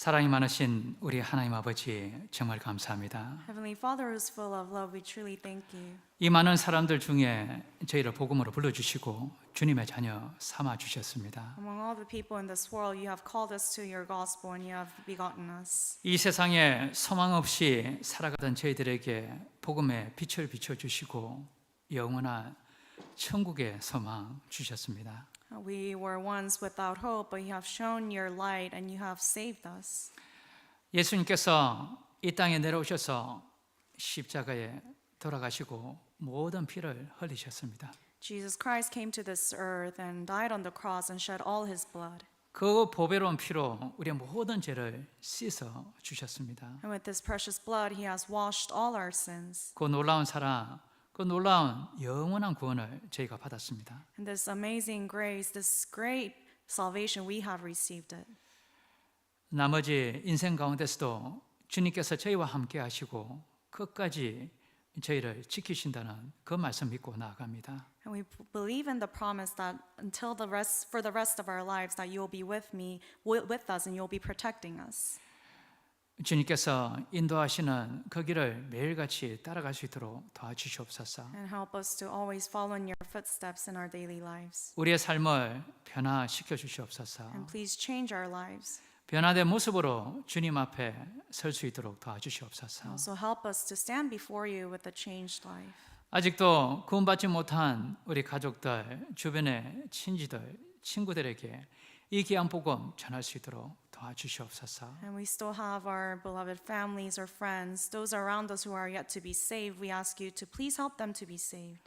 사랑이 많으신 우리 하나님 아버지 정말 감사합니다. Heavenly Father who's full of love, we truly thank you. 이 많은 사람들 중에 저희를 복음으로 불러주시고 주님의 자녀 삼아 주셨습니다. Among all the people in this world, you have called us to your gospel and you have begotten us. 이 세상에 소망 없이 살아가던 저희들에게 복음의 빛을 비춰주시고 영원한 천국의 소망 주셨습니다. We were once without hope, but you have shown your light and you have saved us. 예수님께서 이 땅에 내려오셔서 십자가에 돌아가시고 모든 피를 흘리셨습니다. Jesus Christ came to this earth and died on the cross and shed all his blood. 그 보배로운 피로 우리의 모든 죄를 씻어 주셨습니다. And with this precious blood, he has washed all our sins. 그 놀라운 사랑, 그 놀라운 영원한 구원을 저희가 받았습니다. And this amazing grace, this great salvation, we have received it. 나머지 인생 가운데서도 주님께서 저희와 함께 하시고 끝까지 저희를 지키신다는 그 말씀 믿고 나아갑니다. And we believe in the promise that for the rest of our lives that you'll be with us and you'll be protecting us. 주님께서 인도하시는 그 길을 매일같이 따라갈 수 있도록 도와주시옵소서. And help us to always follow in your footsteps in our daily lives. 우리의 삶을 변화시켜 주시옵소서. And please change our lives. 변화된 모습으로 주님 앞에 설 수 있도록 도와주시옵소서. Also help us to stand before you with a changed life. 아직도 구원받지 못한 우리 가족들, 주변의 친지들, 친구들에게 이 귀한 복음 전할 수 있도록 도와주시옵소서. And we still have our beloved families or friends, those around us who are yet to be saved. We ask you to please help them to be saved.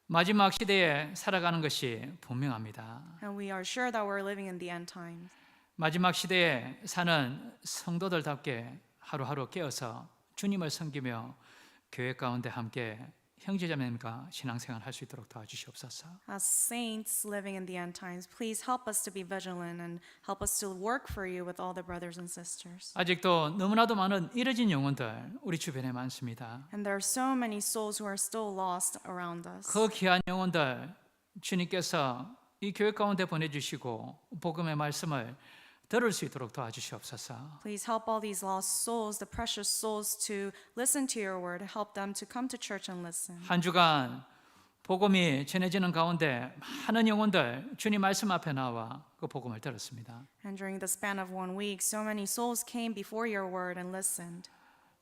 마지막 시대에 살아가는 것이 분명합니다. And we are sure that we're living in the end times. 마지막 시대에 사는 성도들답게 하루하루 깨어서 주님을 섬기며 교회 가운데 함께 형제자매님과 신앙생활 할 수 있도록 도와주시옵소서. As saints living in the end times, please help us to be vigilant and help us to work for you with all the brothers and sisters. 아직도 너무나도 많은 잃어진 영혼들 우리 주변에 많습니다. And there are so many souls who are still lost around us. 그 귀한 영혼들 주님께서 이 교회 가운데 보내주시고 복음의 말씀을 들을 수 있도록 도와주시옵소서. Please help all these lost souls, the precious souls, to listen to your word. Help them to come to church and listen. 한 주간 복음이 전해지는 가운데 많은 영혼들 주님 말씀 앞에 나와 그 복음을 들었습니다. And during the span of 1 week, so many souls came before your word and listened.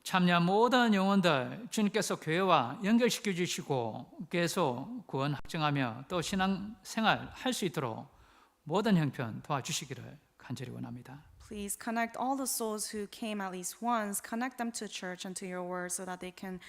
참여한 모든 영혼들 주님께서 교회와 연결시켜 주시고 계속 구원 확증하며 또 신앙생활 할 수 있도록 모든 형편 도와주시기를 간절히 원합니다. Please connect all the souls who came at least once, connect them to church and to your word so that they can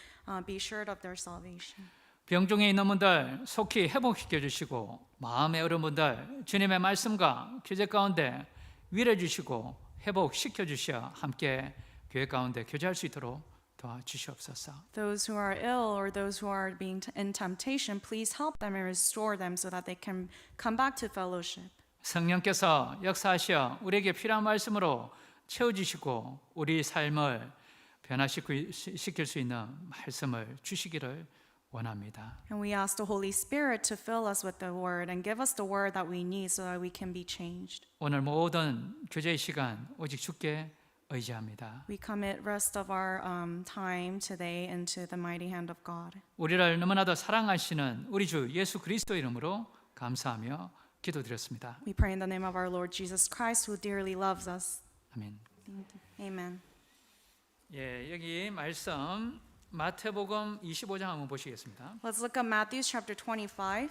be assured of their salvation. 병중에 있는 분들 속히 회복시켜 주시고 마음의 어려운 분들 주님의 말씀과 교제 가운데 위로해 주시고 회복시켜 주셔 함께 교회 가운데 교제할 수 있도록 도와주시옵소서. Those who are ill or those who are being in temptation, please help them and restore them so that they can come back to fellowship. 성령께서 역사하셔 우리에게 필요한 말씀으로 채워주시고 우리 삶을 변화시킬 수 있는 말씀을 주시기를 원합니다. And we ask the Holy Spirit to fill us with the word and give us the word that we need so that we can be changed. 오늘 모든 교제의 시간 오직 주께 의지합니다. We commit rest of our time today into the mighty hand of God. 우리를 너무나도 사랑하시는 우리 주 예수 그리스도 이름으로 감사하며 기도드렸습니다. We pray in the name of our Lord Jesus Christ who dearly loves us. 아멘. Amen. 예, 여기 말씀 마태복음 25장 한번 보시겠습니다. Let's look at Matthew chapter 25.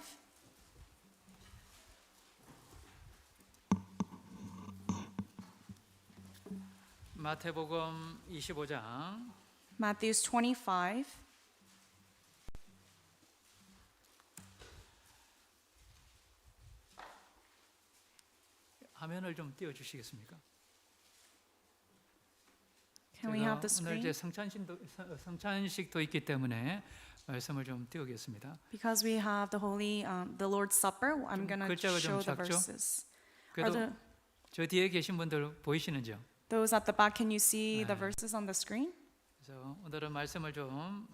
마태복음 25장 Matthew 25. 화면을 좀 띄워 주시겠습니까? Can we have the 오늘 이제 screen? 성찬식도 있기 때문에 말씀을 좀 띄우겠습니다. Because we have the Lord's Supper, I'm going to 글자가 좀 show the 작죠? verses. 그래도 저 뒤에 계신 분들 보이시는지요? Those at the back, can you see the 네. verses on the screen? 그래서 오늘은 말씀을 좀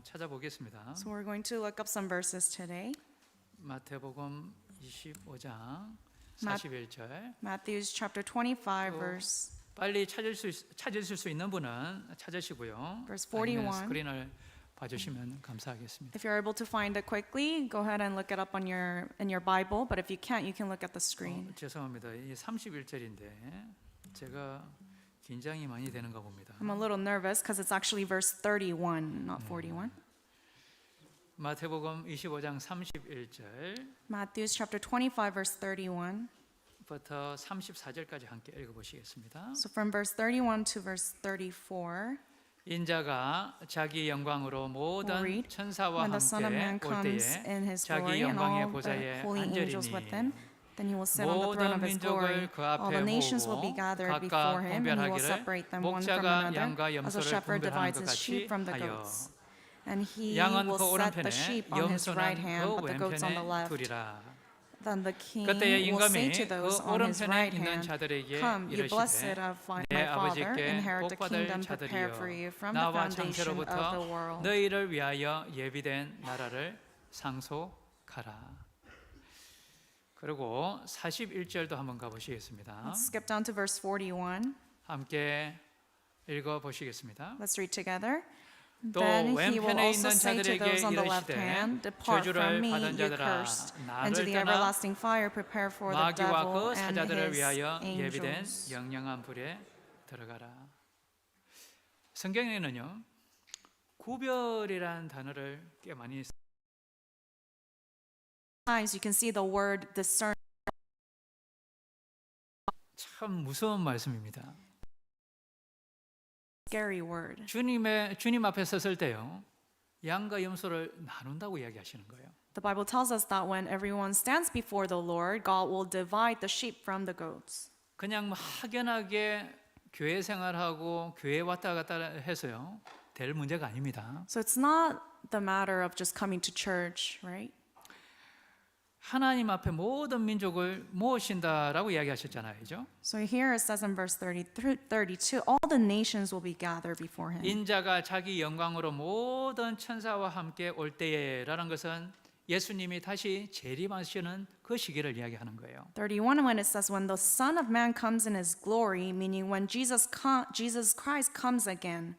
찾아보겠습니다. So we're going to look up some verses today. 마태복음 25장 마- 41절. Matthew chapter 25, 또 verse 빨리 찾으실 수 있는 분은 찾으시고요. Verse 아니면 41. 스크린을 봐주시면 감사하겠습니다. If you're able to find it quickly, go ahead and look it up on in your Bible. But if you can't, you can look at the screen. 죄송합니다. 이 31절인데 제가 긴장이 많이 되는가 봅니다. I'm a little nervous because it's actually verse 31, not 41. 마태복음 25장 31절부터 Matthew chapter 25, verse 31. 34절까지 함께 읽어보시겠습니다. So from verse 31 to verse 34. 인자가 자기 영광으로 We'll 모든 read. 천사와 When the Son of Man 함께 올 comes 때에 in his 자기 glory and 영광의 all the 보좌에 holy angels with him, 앉으리니 then he will sit on the throne of 모든 his glory. 민족을 그 All the 앞에 nations will be 모으고 gathered 각각 before him, and he will 분별하기를 separate them one from 목자가 another, 양과 as a 염소를 shepherd 분별하는 divides 것 his 같이 sheep from the 하여 goats. And he 양은 will 그 set the 오른편에 sheep on his right 염소는 hand, 그 but the goats on the 왼편에 left. 두리라. Then the king 그때에 will say 임금이 to those 그 on his 오른편에 right 있는 hand, 자들에게 Come, you blessed 이르시되 of my 내 Father, 아버지께 inherit the 복받을 kingdom prepared for 자들이여 you from the 나와 foundation of the 창세로부터 world. 너희를 위하여 예비된 나라를 상속하라. 그리고 41절도 한번 가보시겠습니다. Let's skip down to verse 41. 함께 읽어보시겠습니다. Let's read together. 또 Then he will 왼편에 also 있는 say to 자들에게 those on the left 이르시되 hand, Depart 저주를 from me, 받은 you 자들아 cursed, into 나를 the 떠나 everlasting fire prepared for the 마귀와 devil 그 and 사자들을 his 위하여 예비된 angels. 영영한 불에 들어가라. 성경에는요 구별이라는 단어를 꽤 많이 Times you can see the word discern. 참 무서운 말씀입니다. Scary word. 주님 앞에 섰을 때요 양과 염소를 나눈다고 이야기하시는 거예요. The Bible tells us that when everyone stands before the Lord, God will divide the sheep from the goats. 그냥 막연하게 교회 생활하고 교회 왔다 갔다 해서요 될 문제가 아닙니다. So it's not the matter of just coming to church, right? 하나님 앞에 모든 민족을 모으신다라고 이야기하셨잖아요, 그죠? So here it says in verse 32, all the nations will be gathered before him. 인자가 자기 영광으로 모든 천사와 함께 올 때에라는 것은 예수님이 다시 재림하시는 그 시기를 이야기하는 거예요. 31, when it says, when the Son of Man comes in his glory, meaning when Jesus Christ comes again.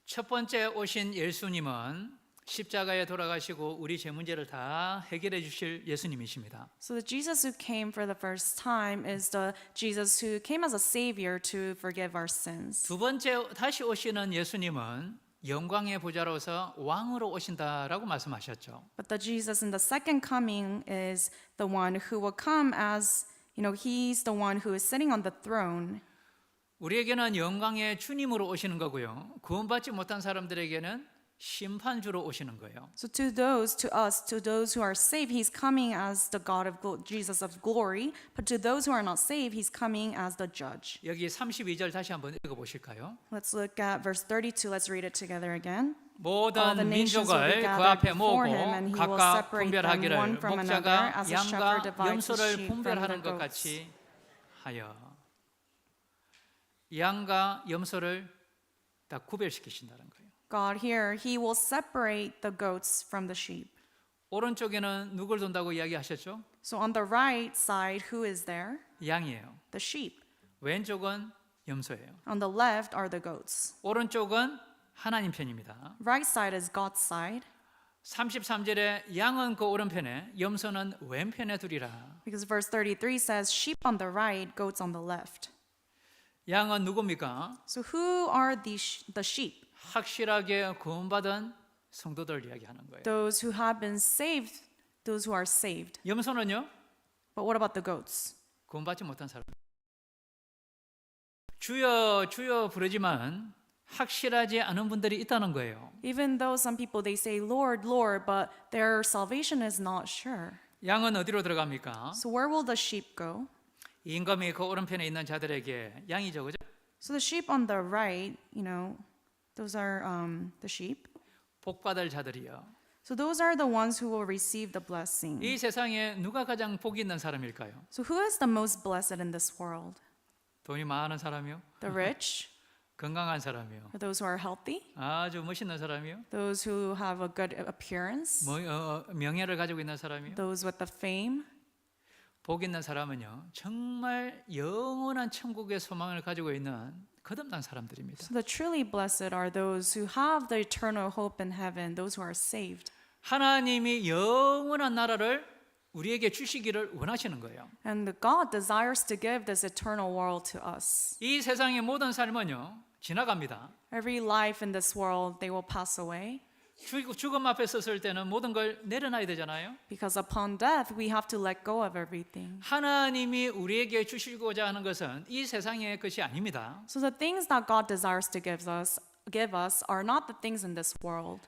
첫 번째 오신 예수님은 십자가에 돌아가시고 우리 죄 문제를 다 해결해 주실 예수님이십니다. So the Jesus who came for the first time is the Jesus who came as a savior to forgive our sins. 두 번째 다시 오시는 예수님은 영광의 보좌로서 왕으로 오신다라고 말씀하셨죠. But the Jesus in the second coming is the one who will come as, he's the one who is sitting on the throne. 우리에게는 영광의 주님으로 오시는 거고요. 구원받지 못한 사람들에게는 심판주로 오시는 거예요. So to us, to those who are saved, he's coming as the God of Jesus of glory. But to those who are not saved, he's coming as the judge. 여기 32절 다시 한번 읽어보실까요? Let's look at verse 32. Let's read it together again. All 모든 the nations will be 민족을 그 gathered 앞에 before 모으고 him, and he will 각각 separate them 분별하기를 one from another, 목자가 as a shepherd 양과 divides his 염소를 sheep from the 분별하는 것 goats. 같이 하여 양과 염소를 다 구별시키신다는 거예요. God here, he will separate the goats from the sheep. 오른쪽에는 누굴 둔다고 이야기하셨죠? So on the right side, who is there? 양이에요. The sheep. 왼쪽은 염소예요. On the left are the goats. 오른쪽은 하나님 편입니다. Right side is God's side. 33절에 양은 그 오른편에 염소는 왼편에 두리라. Because verse 33 says, sheep on the right, goats on the left. 양은 누굽니까? So who are the sheep? 확실하게 구원받은 성도들 이야기하는 거예요. Those who have been saved, those who are saved. 염소는요? But what about the goats? 구원받지 못한 사람. 주여 주여 부르지만 확실하지 않은 분들이 있다는 거예요. Even though some people they say Lord, Lord, but their salvation is not sure. 양은 어디로 들어갑니까? So where will the sheep go? 임금이 그 오른편에 있는 자들에게 양이죠, 그죠? So the sheep on the right, those are the sheep. 복받을 자들이요. So those are the ones who will receive the blessing. 이 세상에 누가 가장 복 있는 사람일까요? So who is the most blessed in this world? 돈이 많은 사람이요? The rich, 건강한 사람이요? or those who are healthy, 아주 멋있는 사람이요? those who have a good appearance, 명예를 가지고 있는 사람이요? those with the fame. 복 있는 사람은요, 정말 영원한 천국의 소망을 가지고 있는 거듭난 사람들입니다. So the truly blessed are those who have the eternal hope in heaven, those who are saved. 하나님이 영원한 나라를 우리에게 주시기를 원하시는 거예요. And the God desires to give this eternal world to us. 이 세상의 모든 삶은요, 지나갑니다. Every life in this world, they will pass away. 죽음 앞에 섰을 때는 모든 걸 내려놔야 되잖아요. Because upon death, we have to let go of everything. 하나님이 우리에게 주시고자 하는 것은 이 세상의 것이 아닙니다. So the things that God desires to give us are not the things in this world.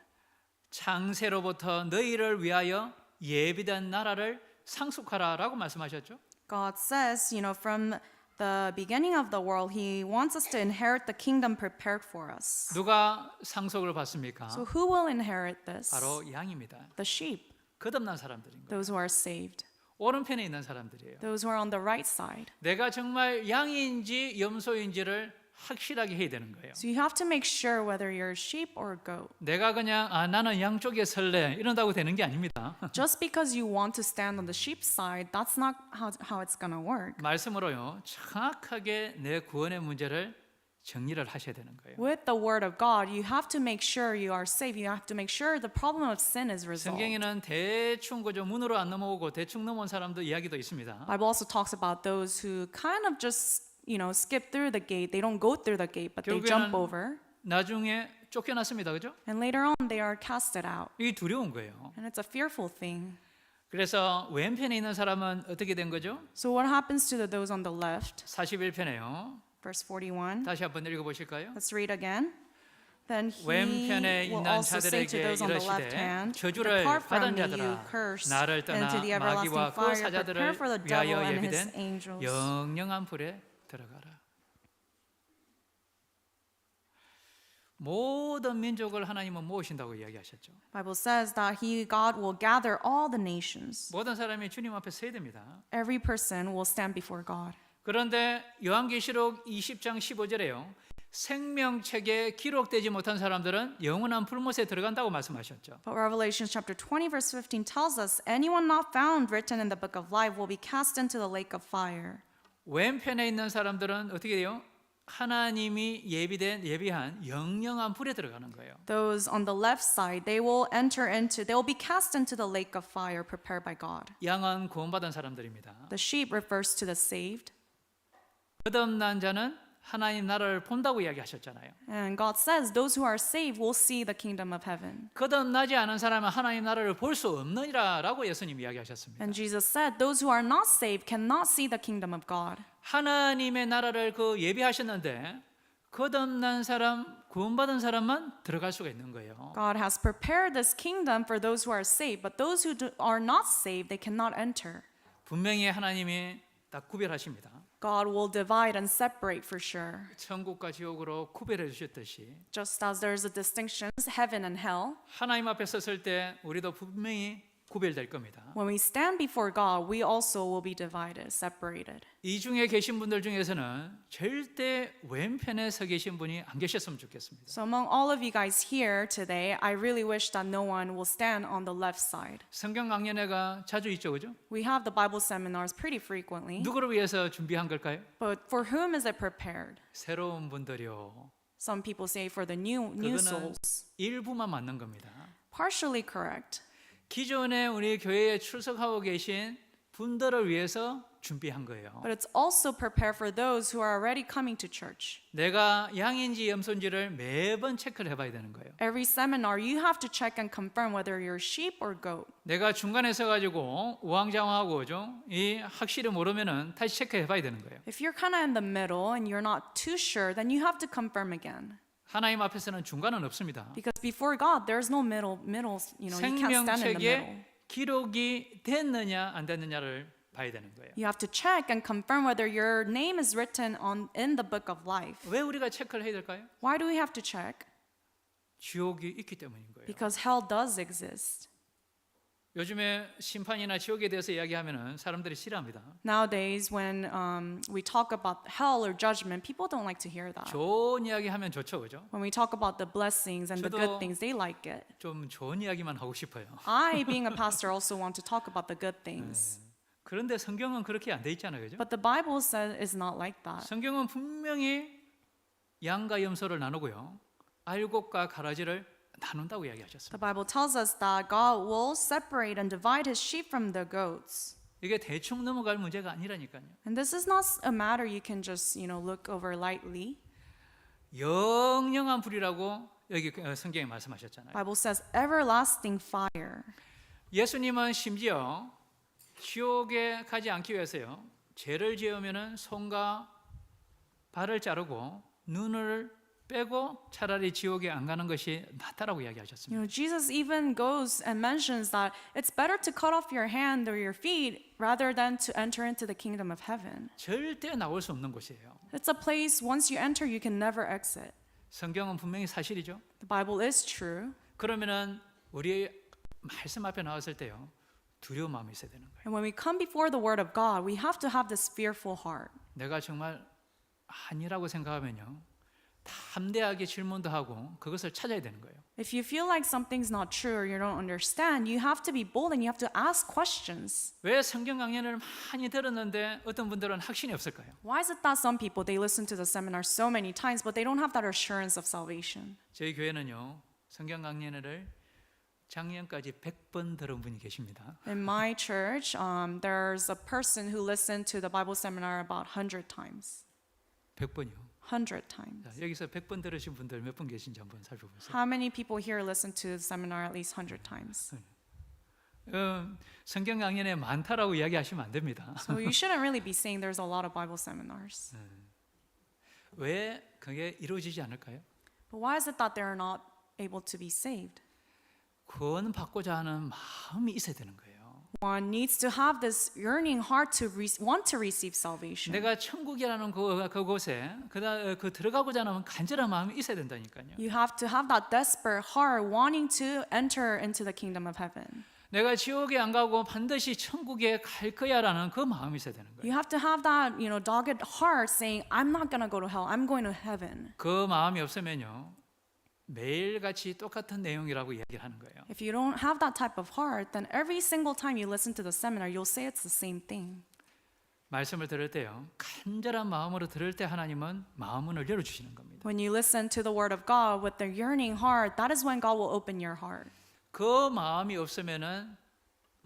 창세로부터 너희를 위하여 예비된 나라를 상속하라라고 말씀하셨죠. God says, from the beginning of the world, He wants us to inherit the kingdom prepared for us. 누가 상속을 받습니까? So who will inherit this? 바로 양입니다. The sheep, 거듭난 사람들인 거예요. those who are saved, 오른편에 있는 사람들이에요. those who are on the right side. 내가 정말 양인지 염소인지를 확실하게 해야 되는 거예요. So you have to make sure whether you're a sheep or a goat. 내가 그냥 나는 양쪽에 설래 이런다고 되는 게 아닙니다. Just because you want to stand on the sheep side, that's not how it's going to work. 말씀으로요, 정확하게 내 구원의 문제를 정리를 하셔야 되는 거예요. With the word of God, you have to make sure you are saved. You have to make sure the problem of sin is resolved. 성경에는 대충 그저 문으로 안 넘어오고 대충 넘어온 사람도 이야기도 있습니다. Bible also talks about those who kind of just, skip through the gate. They don't go through the gate, but they jump 결국에는 over. 나중에 쫓겨났습니다, 그죠? And later on, they are casted out. 이게 두려운 거예요. And it's a fearful thing. 그래서 왼편에 있는 사람은 어떻게 된 거죠? So what happens to those on the left? 41편에요. Verse 41. 다시 한번 읽어보실까요? Let's read again. Then he 왼편에 will 있는 also say to 자들에게 those on the left 이르시되 hand, 저주를 Depart from 받은 me, you 자들아 cursed, 나를 떠나 into the everlasting 마귀와 그 fire. Prepare 사자들을 for the devil 위하여 and his 예비된 angels. 영영한 불에 들어가라. 모든 민족을 하나님은 모으신다고 이야기하셨죠. Bible says that God will gather all the nations. 모든 사람이 주님 앞에 서야 됩니다. Every person will stand before God. 그런데 요한계시록 20장 15절에요. 생명책에 기록되지 못한 사람들은 영원한 불못에 들어간다고 말씀하셨죠. But Revelation chapter 20 verse 15 tells us anyone not found written in the book of life will be cast into the lake of fire. 왼편에 있는 사람들은 어떻게 돼요? 하나님이 예비한 영영한 불에 들어가는 거예요. Those on the left side, they will be cast into the lake of fire prepared by God. 양은 구원받은 사람들입니다. The sheep refers to the saved. 거듭난 자는 하나님 나라를 본다고 이야기하셨잖아요. And God says those who are saved will see the kingdom of heaven. 거듭나지 않은 사람은 하나님 나라를 볼 수 없느니라라고 예수님 이야기하셨습니다. And Jesus said those who are not saved cannot see the kingdom of God. 하나님의 나라를 예비하셨는데 거듭난 사람, 구원받은 사람만 들어갈 수가 있는 거예요. God has prepared this kingdom for those who are saved, but those who are not saved, they cannot enter. 분명히 하나님이 딱 구별하십니다. God will divide and separate for sure. 천국과 지옥으로 구별해 주셨듯이 Just as there's a distinction, heaven and hell, 하나님 앞에 섰을 때 우리도 분명히 구별될 겁니다. when we stand before God, we also will be divided, separated. 이 중에 계신 분들 중에서는 절대 왼편에 서 계신 분이 안 계셨으면 좋겠습니다. So among all of you guys here today, I really wish that no one will stand on the left side. 성경 강연회가 자주 있죠, 그죠? We have the Bible seminars pretty frequently, 누구를 위해서 준비한 걸까요? but for whom is it prepared? 새로운 분들이요. Some people say for the new 그거는 souls. 일부만 맞는 겁니다. Partially correct. 기존에 우리 교회에 출석하고 계신 분들을 위해서 준비한 거예요. But it's also prepared for those who are already coming to church. 내가 양인지 염소인지를 매번 체크를 해봐야 되는 거예요. Every seminar, you have to check and confirm whether you're sheep or goat. 내가 중간에 서가지고 우왕좌왕하고 이 확실히 모르면은 다시 체크해봐야 되는 거예요. If you're kind of in the middle and you're not too sure, then you have to confirm again. 하나님 앞에서는 중간은 없습니다. Because before God, there's no middle. You can't stand in the middle. 생명책에 기록이 됐느냐 안 됐느냐를 봐야 되는 거예요. You have to check and confirm whether your name is written in the book of life. 왜 우리가 체크를 해야 될까요? Why do we have to check? 지옥이 있기 때문인 거예요. Because hell does exist. 요즘에 심판이나 지옥에 대해서 이야기하면은 사람들이 싫어합니다. Nowadays, when we talk about hell or judgment, people don't like to hear that. 좋은 이야기 하면 좋죠, 그죠? When we talk about the blessings and the good 저도- things, they like it. 좀 좋은 이야기만 하고 싶어요. I, being a pastor, also want to talk about the good things. 그런데 성경은 그렇게 안 돼 있잖아요. 그죠? But the Bible says it's not like that. 성경은 분명히 양과 염소를 나누고요. 알곡과 가라지를 나눈다고 이야기하셨습니다. The Bible tells us that God will separate and divide his sheep from the goats. 이게 대충 넘어갈 문제가 아니라니까요. And this is not a matter you can just, look over lightly. 영영한 불이라고 여기 성경에 말씀하셨잖아요. The Bible says everlasting fire. 예수님은 심지어 지옥에 가지 않기 위해서요. 죄를 지으면은 손과 발을 자르고 눈을 빼고 차라리 지옥에 안 가는 것이 낫다라고 이야기하셨습니다. Jesus even goes and mentions that it's better to cut off your hand or your feet rather than to enter into the kingdom of heaven. 절대 나올 수 없는 곳이에요. It's a place once you enter you can never exit. 성경은 분명히 사실이죠. The Bible is true. 그러면은 우리 말씀 앞에 나왔을 때요. 두려운 마음이 있어야 되는 거예요. And when we come before the word of God, we have to have this fearful heart. 내가 정말 아니라고 생각하면요. 담대하게 질문도 하고 그것을 찾아야 되는 거예요. If you feel like something's not true or you don't understand, you have to be bold and you have to ask questions. 왜 성경 강연을 많이 들었는데 어떤 분들은 확신이 없을까요? Why is it that some people they listen to the seminar so many times but they don't have that assurance of salvation? 저희 교회는요. 성경 강연을 작년까지 100번 들은 분이 계십니다. In my church, there's a person who listened to the Bible seminar about 100 times. 100번이요. 100 times. 여기서 100번 들으신 분들 몇 분 계신지 한번 살펴보세요. How many people here listen to the seminar at least 100 times? 성경 강연에 많다라고 이야기하시면 안 됩니다. So you shouldn't really be saying there's a lot of Bible seminars. 왜 그게 이루어지지 않을까요? But why is it that they're not able to be saved? 구원받고자 하는 마음이 있어야 되는 거예요. One needs to have this yearning heart to want to receive salvation. 내가 천국이라는 그곳에 그 들어가고자 하는 간절한 마음이 있어야 된다니까요. You have to have that desperate heart wanting to enter into the kingdom of heaven. 내가 지옥에 안 가고 반드시 천국에 갈 거야라는 그 마음이 있어야 되는 거예요. You have to have that, dogged heart saying, I'm not going to go to hell. I'm going to heaven. 그 마음이 없으면요. 매일같이 똑같은 내용이라고 이야기를 하는 거예요. If you don't have that type of heart, then every single time you listen to the seminar, you'll say it's the same thing. 말씀을 들을 때요. 간절한 마음으로 들을 때 하나님은 마음문을 열어주시는 겁니다. When you listen to the word of God with the yearning heart, that is when God will open your heart. 그 마음이 없으면은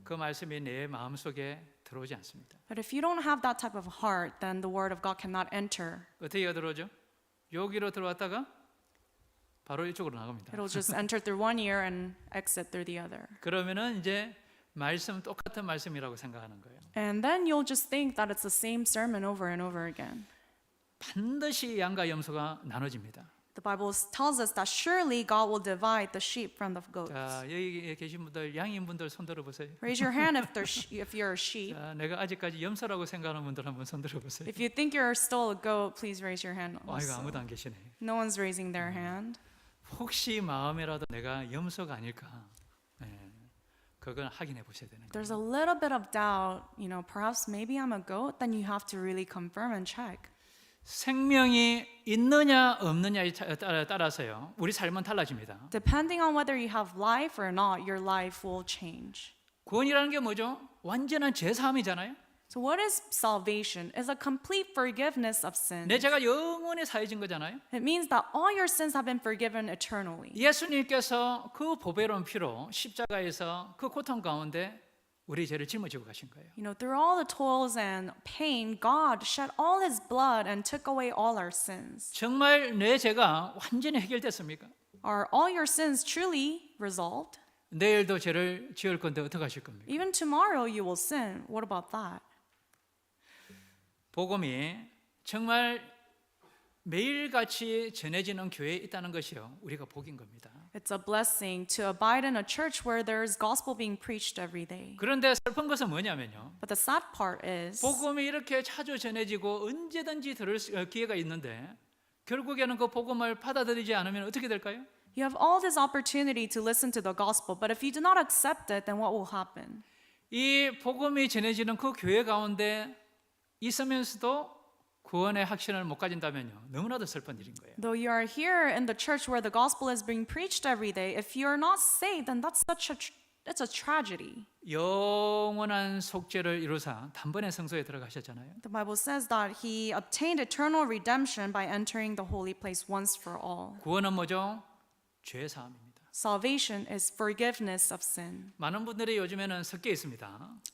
그 말씀이 내 마음속에 들어오지 않습니다. But if you don't have that type of heart, then the word of God cannot enter. 어떻게 들어오죠? 여기로 들어왔다가 바로 이쪽으로 나갑니다. It'll just enter through one ear and exit through the other. 그러면은 이제 말씀 똑같은 말씀이라고 생각하는 거예요. And then you'll just think that it's the same sermon over and over again. 반드시 양과 염소가 나눠집니다. The Bible tells us that surely God will divide the sheep from the goats. 자, 여기 계신 분들 양인 분들 손 들어 보세요. Raise your hand if you're a sheep. 자, 내가 아직까지 염소라고 생각하는 분들 한번 손 들어 보세요. If you think you're still a goat, please raise your hand 와, 이거 also. 아무도 안 계시네. No one's raising their hand. 혹시 마음에라도 내가 염소가 아닐까? 네, 그건 확인해 보셔야 되는 거예요. There's a little bit of doubt, perhaps maybe I'm a goat, then you have to really confirm and check. 생명이 있느냐 없느냐에 따라서요. 우리 삶은 달라집니다. Depending on whether you have life or not, your life will change. 구원이라는 게 뭐죠? 완전한 죄사함이잖아요. So what is salvation? It's a complete forgiveness of sin. 내 죄가 영원히 사해진 거잖아요. It means that all your sins have been forgiven eternally. 예수님께서 그 보배로운 피로 십자가에서 그 고통 가운데 우리 죄를 짊어지고 가신 거예요. Through all the toils and pain, God shed all his blood and took away all our sins. 정말 내 죄가 완전히 해결됐습니까? Are all your sins truly resolved? 내일도 죄를 지을 건데 어떻게 하실 겁니까? Even tomorrow you will sin. What about that? 복음이 정말 매일같이 전해지는 교회에 있다는 것이요. 우리가 복인 겁니다. It's a blessing to abide in a church where there's gospel being preached every day. 그런데 슬픈 것은 뭐냐면요. But the sad part is 복음이 이렇게 자주 전해지고 언제든지 들을 기회가 있는데 결국에는 그 복음을 받아들이지 않으면 어떻게 될까요? you have all this opportunity to listen to the gospel, but if you do not accept it, then what will happen? 이 복음이 전해지는 그 교회 가운데 있으면서도 구원의 확신을 못 가진다면요. 너무나도 슬픈 일인 거예요. Though you are here in the church where the gospel is being preached every day, if you are not saved, then that's such It's a tragedy. 영원한 속죄를 이루사 단번에 성소에 들어가셨잖아요. The Bible says that he obtained eternal redemption by entering the holy place once for all. 구원은 뭐죠? 죄 사함입니다. Salvation is forgiveness of sin. 많은 분들이 요즘에는 섞여 있습니다.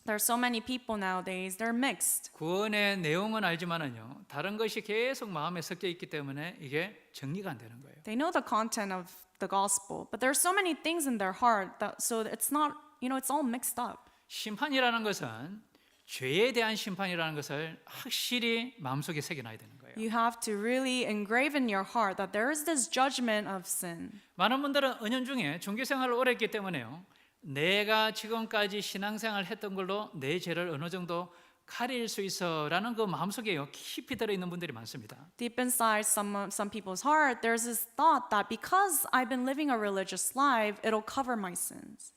There are so many people nowadays, they're mixed. 구원의 내용은 알지만은요, 다른 것이 계속 마음에 섞여 있기 때문에 이게 정리가 안 되는 거예요. They know the content of the gospel, but there are so many things in their heart that so it's not, it's all mixed up. 심판이라는 것은 죄에 대한 심판이라는 것을 확실히 마음속에 새겨놔야 되는 거예요. You have to really engrave in your heart that there is this judgment of sin. 많은 분들은 은연중에 종교생활을 오래 했기 때문에요, 내가 지금까지 신앙생활을 했던 걸로 내 죄를 어느 정도 가릴 수 있어라는 그 마음속에 깊이 들어있는 분들이 많습니다. Deep inside some people's heart, there's this thought that because I've been living a religious life, it'll cover my sins.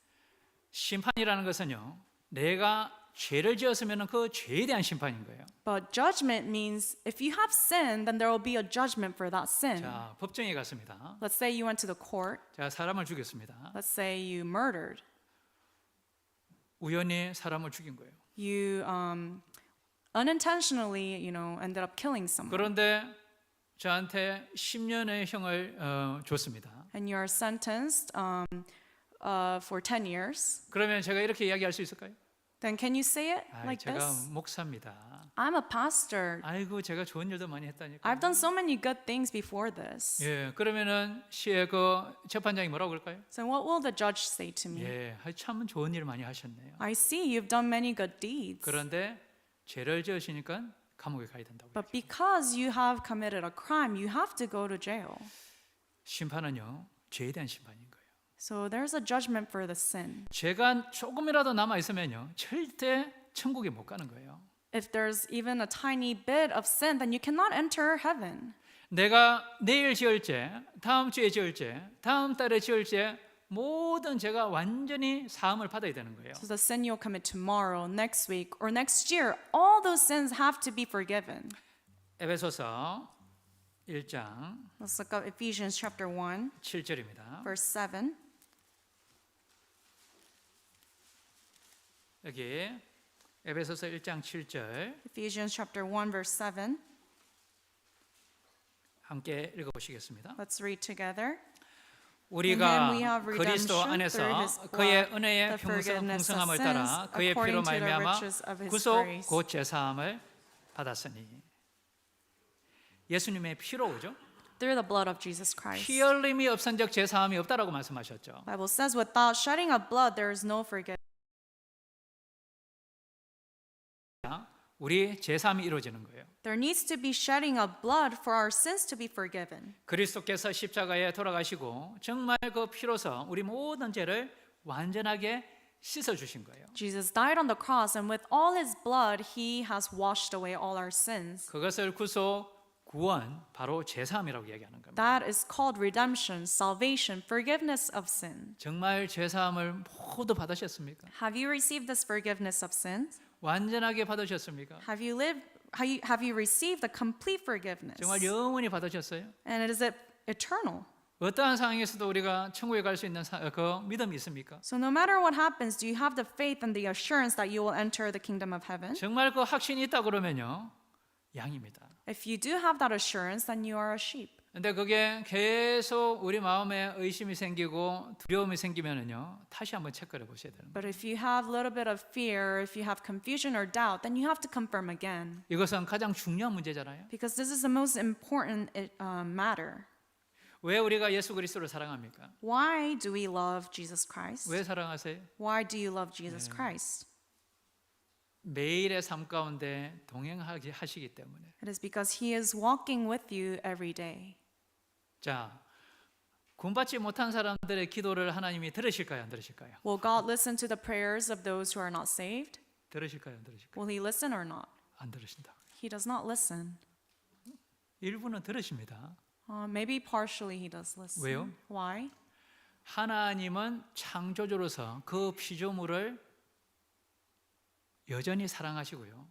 심판이라는 것은요, 내가 죄를 지었으면 그 죄에 대한 심판인 거예요. But judgment means if you have sinned, then there will be a judgment for that sin. 자, 법정에 갔습니다. Let's say you went to the court. 자, 사람을 죽였습니다. Let's say you murdered. 우연히 사람을 죽인 거예요. You unintentionally, ended up killing someone. 그런데 저한테 10년의 형을 줬습니다. And you are sentenced for 10 years. 그러면 제가 이렇게 이야기할 수 있을까요? Then can you say it like 제가 this? 목사입니다. I'm a pastor. 아이고, 제가 좋은 일도 많이 했다니까. I've done so many good things before this. 예, 그러면은 시의 그 재판장이 뭐라고 그럴까요? So what will the judge say to me? 예, 참 좋은 일을 많이 하셨네요. I see you've done many good deeds. 그런데 죄를 지으시니까 감옥에 가야 된다고. But because you have committed a crime, you have to go to jail. 심판은요, 죄에 대한 심판인 거예요. So there's a judgment for the sin. 죄가 조금이라도 남아 있으면요, 절대 천국에 못 가는 거예요. If there's even a tiny bit of sin, then you cannot enter heaven. 내가 내일 지을 죄, 다음 주에 지을 죄, 다음 달에 지을 죄, 모든 죄가 완전히 사함을 받아야 되는 거예요. So the sin you'll commit tomorrow, next week, or next year, all those sins have to be forgiven. 에베소서 1장 Let's look up Ephesians chapter 1, 7절입니다. verse 7. 여기 에베소서 1장 7절 Ephesians chapter 1, verse 7. 함께 읽어보시겠습니다. Let's read together. 우리가 In him we have 그리스도 redemption 안에서 through his 그의 blood, 은혜의 the forgiveness of 풍성함을 sins, 따라 그의 피로 according to the 말미암아 riches of his 구속 grace. 곧 제사함을 받았으니. 예수님의 피로, 그죠? Through the blood of Jesus Christ. 피 흘림이 없은적 제사함이 없다라고 말씀하셨죠. Bible says without shedding of blood there is no forgiveness. 우리 제사함이 이루어지는 거예요. There needs to be shedding of blood for our sins to be forgiven. 그리스도께서 십자가에 돌아가시고 정말 그 피로서 우리 모든 죄를 완전하게 씻어 주신 거예요. Jesus died on the cross and with all his blood he has washed away all our sins. 그것을 구속, 구원, 바로 제사함이라고 이야기하는 겁니다. That is called redemption, salvation, forgiveness of sin. 정말 제사함을 모두 받으셨습니까? Have you received this forgiveness of sins? 완전하게 받으셨습니까? Have you received the complete forgiveness? 정말 영원히 받으셨어요? And is it eternal? 어떠한 상황에서도 우리가 천국에 갈 수 있는 그 믿음이 있습니까? So no matter what happens, do you have the faith and the assurance that you will enter the kingdom of heaven? 정말 그 확신이 있다 그러면요, 양입니다. If you do have that assurance, then you are a sheep. 근데 그게 계속 우리 마음에 의심이 생기고 두려움이 생기면은요, 다시 한번 체크를 보셔야 되는 거예요. But if you have a little bit of fear, if you have confusion or doubt, then you have to confirm again. 이것은 가장 중요한 문제잖아요. Because this is the most important matter. 왜 우리가 예수 그리스도를 사랑합니까? Why do we love Jesus Christ? 왜 사랑하세요? Why do you love Jesus Christ? 매일의 삶 가운데 동행하게 하시기 때문에. It is because He is walking with you every day. 자, 구원받지 못한 사람들의 기도를 하나님이 들으실까요, 안 들으실까요? Will God listen to the prayers of those who are not saved? 들으실까요, 안 들으실까요? Will He listen or not? 안 들으신다. He does not listen. 일부는 들으십니다. Maybe partially He does listen. 왜요? Why? 하나님은 창조주로서 그 피조물을 여전히 사랑하시고요,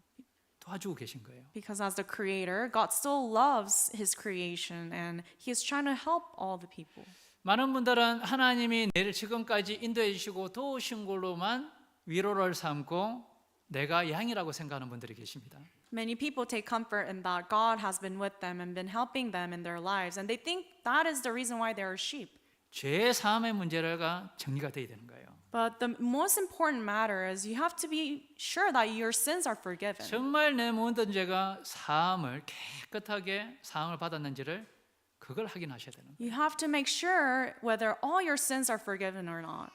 도와주고 계신 거예요. Because as the creator, God still loves his creation and he is trying to help all the people. 많은 분들은 하나님이 내를 지금까지 인도해 주시고 도우신 걸로만 위로를 삼고 내가 양이라고 생각하는 분들이 계십니다. Many people take comfort in that God has been with them and been helping them in their lives, and they think that is the reason why they are sheep. 죄 사함의 문제가 정리가 돼야 되는 거예요. But the most important matter is you have to be sure that your sins are forgiven. 정말 내 모든 죄가 사함을 깨끗하게 사함을 받았는지를 그걸 확인하셔야 되는 거예요. You have to make sure whether all your sins are forgiven or not.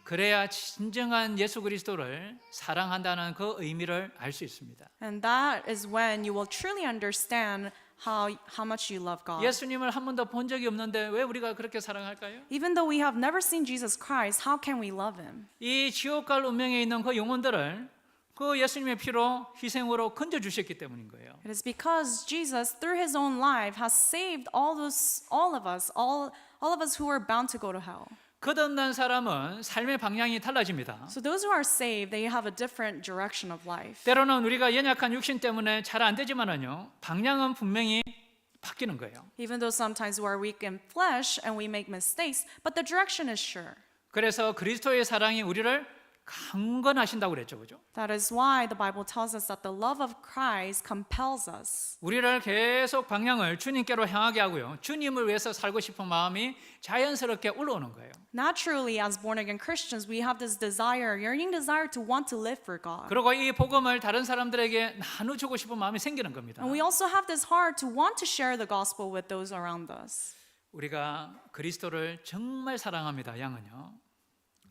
그래야 진정한 예수 그리스도를 사랑한다는 그 의미를 알 수 있습니다. And that is when you will truly understand how much you love God. 예수님을 한 번도 본 적이 없는데 왜 우리가 그렇게 사랑할까요? Even though we have never seen Jesus Christ, how can we love him? 이 지옥 갈 운명에 있는 그 영혼들을 그 예수님의 피로 희생으로 건져 주셨기 때문인 거예요. It is because Jesus, through his own life, has saved all of us who are bound to go to hell. 거듭난 사람은 삶의 방향이 달라집니다. So those who are saved, they have a different direction of life. 때로는 우리가 연약한 육신 때문에 잘 안 되지만은요, 방향은 분명히 바뀌는 거예요. Even though sometimes we are weak in flesh and we make mistakes, but the direction is sure. 그래서 그리스도의 사랑이 우리를 강건하신다고 그랬죠, 그죠? That is why the Bible tells us that the love of Christ compels us. 우리를 계속 방향을 주님께로 향하게 하고요, 주님을 위해서 살고 싶은 마음이 자연스럽게 올라오는 거예요. Naturally, as born-again Christians, we have this desire, yearning desire to want to live for God. 그리고 이 복음을 다른 사람들에게 나눠주고 싶은 마음이 생기는 겁니다. And we also have this heart to want to share the gospel with those around us. 우리가 그리스도를 정말 사랑합니다, 양은요.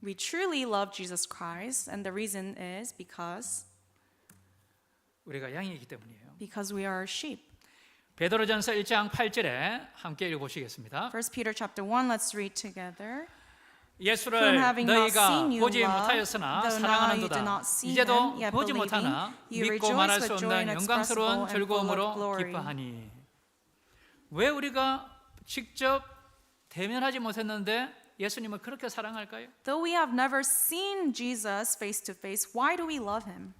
We truly love Jesus Christ, and the reason is because 우리가 양이기 때문이에요. we are sheep. 베드로전서 1장 8절에 함께 읽어보시겠습니다. 1 Peter chapter 1, let's read together. Whom 예수를 having not 너희가 seen you 보지 love, 못하였으나 though now you do 사랑하는도다. not see 이제도 him, yet 보지 believing, 못하나 you 믿고 rejoice 말할 수 with joy 없는 inexpressible 영광스러운 and full of 즐거움으로 glory. 기뻐하니. 왜 우리가 직접 대면하지 못했는데 예수님을 그렇게 사랑할까요? Though we have never seen Jesus face to face, why do we love him?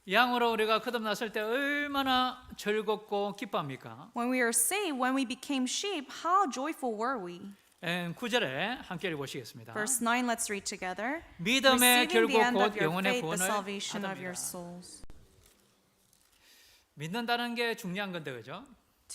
양으로 우리가 거듭났을 때 얼마나 즐겁고 기뻐합니까? When we are saved, when we became sheep, how joyful were we? 9절에 함께 읽어보시겠습니다. Verse 9, let's read together. 믿음의 Receiving the 결국 end of 곧 your 영혼의 faith, the 구원을 salvation of your 받습니다. souls. 믿는다는 게 중요한 건데 그죠?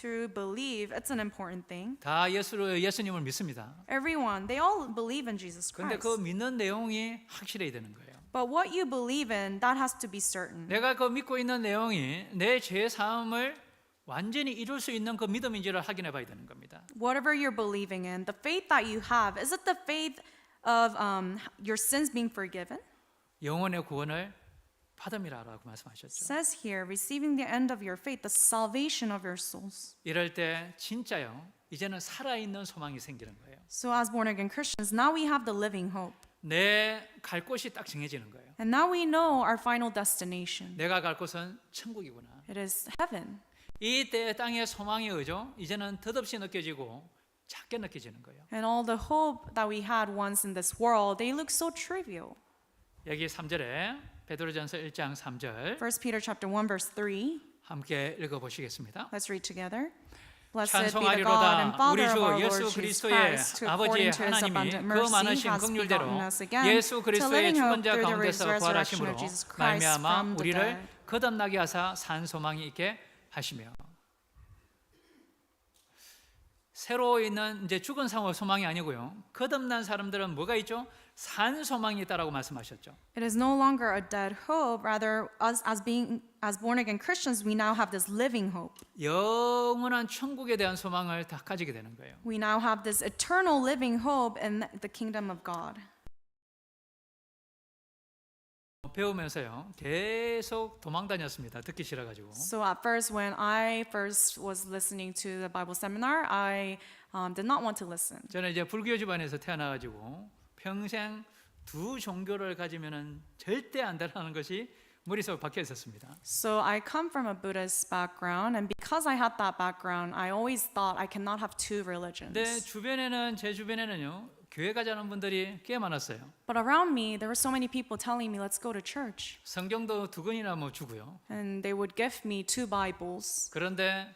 To believe, it's an important thing. 다 예수님을 믿습니다. Everyone, they all believe in Jesus 그런데 Christ. 그 믿는 내용이 확실해야 되는 거예요. But what you believe in, that has to be certain. 내가 그 믿고 있는 내용이 내 죄 사함을 완전히 이룰 수 있는 그 믿음인지를 확인해 봐야 되는 겁니다. Whatever you're believing in, the faith that you have, is it the faith of your sins being forgiven? 영혼의 구원을 받음이라고 말씀하셨죠. Says here, receiving the end of your faith, the salvation of your souls. 이럴 때 진짜요. 이제는 살아있는 소망이 생기는 거예요. So as born again Christians, now we have the living hope. 내 갈 곳이 딱 정해지는 거예요. And now we know our final destination. 내가 갈 곳은 천국이구나. It is heaven. 이 땅의 소망이 의죠. 이제는 덧없이 느껴지고 작게 느껴지는 거예요. And all the hope that we had once in this world, they look so trivial. 여기 3절에 베드로전서 1장 3절 1 Peter chapter 1 verse 3. 함께 읽어보시겠습니다. Let's read together. Blessed be the God 찬송하리로다 and Father 우리 of our 주 예수 Lord Jesus 그리스도의 Christ, who 아버지의 according to his 하나님이 abundant 그 mercy 많으신 has 긍휼대로 begotten us again 예수 to 그리스도의 living 죽은 hope 자 through the 가운데서 resurrection 부활하심으로 of Jesus Christ 말미암아 from the 우리를 dead. 거듭나게 하사 산 소망이 있게 하시며. 새로 있는 이제 죽은 상호 소망이 아니고요. 거듭난 사람들은 뭐가 있죠? 산 소망이 있다라고 말씀하셨죠. It is no longer a dead hope, rather us as born again Christians, we now have this living hope. 영원한 천국에 대한 소망을 다 가지게 되는 거예요. We now have this eternal living hope in the kingdom of God. 배우면서요. 계속 도망 다녔습니다. 듣기 싫어 가지고. So at first, when I first was listening to the Bible seminar, I did not want to listen. 저는 이제 불교 집안에서 태어나 가지고 평생 두 종교를 가지면은 절대 안 된다는 것이 머릿속에 박혀 있었습니다. So I come from a Buddhist background, and because I had that background, I always thought I cannot have two religions. 근데 제 주변에는요. 교회 가자는 분들이 꽤 많았어요. But around me, there were so many people telling me, let's go to church. 성경도 2권이나 뭐 주고요. And they would give me 2 Bibles. 그런데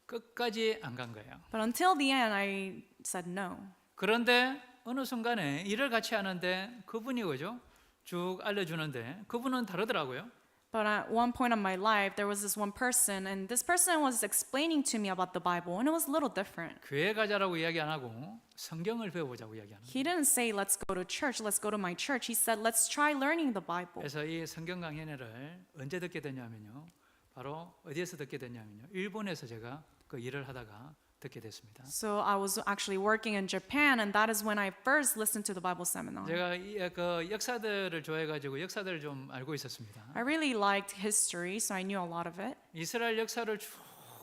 끝까지 안 간 거예요. But until the end, I said no. 그런데 어느 순간에 일을 같이 하는데 그분이 그죠? 쭉 알려주는데 그분은 다르더라고요. But at one point in my life, there was this one person, and this person was explaining to me about the Bible, and it was a little different. 교회 가자라고 이야기 안 하고 성경을 배워보자고 이야기하는 거예요. He didn't say, let's go to church, let's go to my church. He said, let's try learning the Bible. 그래서 이 성경 강연회를 언제 듣게 됐냐면요. 바로 어디에서 듣게 됐냐면요. 일본에서 제가 그 일을 하다가 듣게 됐습니다. So I was actually working in Japan, and that is when I first listened to the Bible seminar. 제가 그 역사들을 좋아해가지고 역사들을 좀 알고 있었습니다. I really liked history, so I knew a lot of it. 이스라엘 역사를 쭉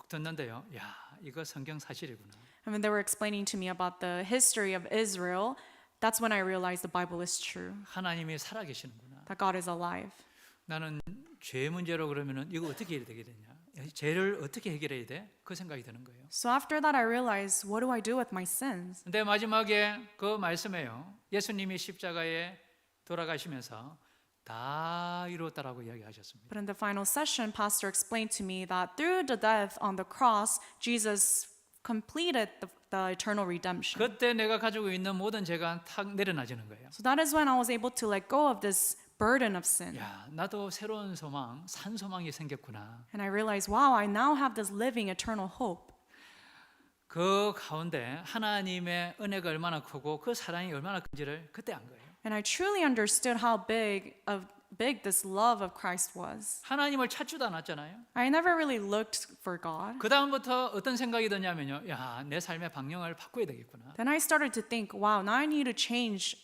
듣는데요. 야, 이거 성경 사실이구나. And when they were explaining to me about the history of Israel, that's when I realized the Bible is true, 하나님이 살아계시는구나. that God is alive. 나는 죄 문제로 그러면은 이거 어떻게 해야 되게 되냐? 죄를 어떻게 해결해야 돼? 그 생각이 드는 거예요. So after that, I realized, what do I do with my sins? 근데 마지막에 그 말씀에요. 예수님이 십자가에 돌아가시면서 다 이루었다라고 이야기하셨습니다. But in the final session, Pastor explained to me that through the death on the cross, Jesus completed the eternal redemption. 그때 내가 가지고 있는 모든 죄가 탁 내려놔지는 거예요. So that is when I was able to let go of this burden of sin. 야, 나도 새로운 소망, 산 소망이 생겼구나. And I realized, wow, I now have this living eternal hope. 그 가운데 하나님의 은혜가 얼마나 크고 그 사랑이 얼마나 큰지를 그때 안 거예요. And I truly understood how big this love of Christ was. 하나님을 찾지도 않았잖아요. I never really looked for God. 그 다음부터 어떤 생각이 드냐면요. 야, 내 삶의 방향을 바꿔야 되겠구나. Then I started to think, wow, now I need to change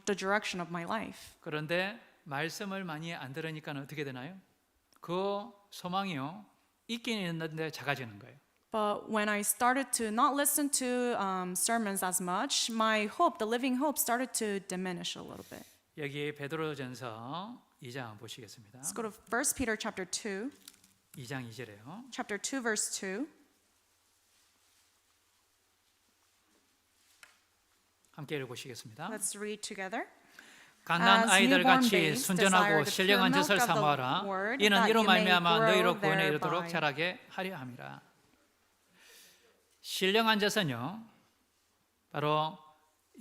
the direction of my life. 그런데 말씀을 많이 안 들으니까 어떻게 되나요? 그 소망이요. 있긴 있는데 작아지는 거예요. But when I started to not listen to sermons as much, my hope, the living hope, started to diminish a little bit. 여기 베드로전서 2장 보시겠습니다. Let's go to 1 Peter chapter 2, 2장 2절에요. chapter 2, verse 2. 함께 읽어보시겠습니다. Let's read together. 갓난 As 아이들 newborn 같이 babes 순전하고 desire the 신령한 pure 젖을 milk of the 사모하라. word, 이는 that 이로 you may 말미암아 grow 너희로 구원에 이르도록 thereby. 자라게 하려 함이라. 신령한 젖은요, 바로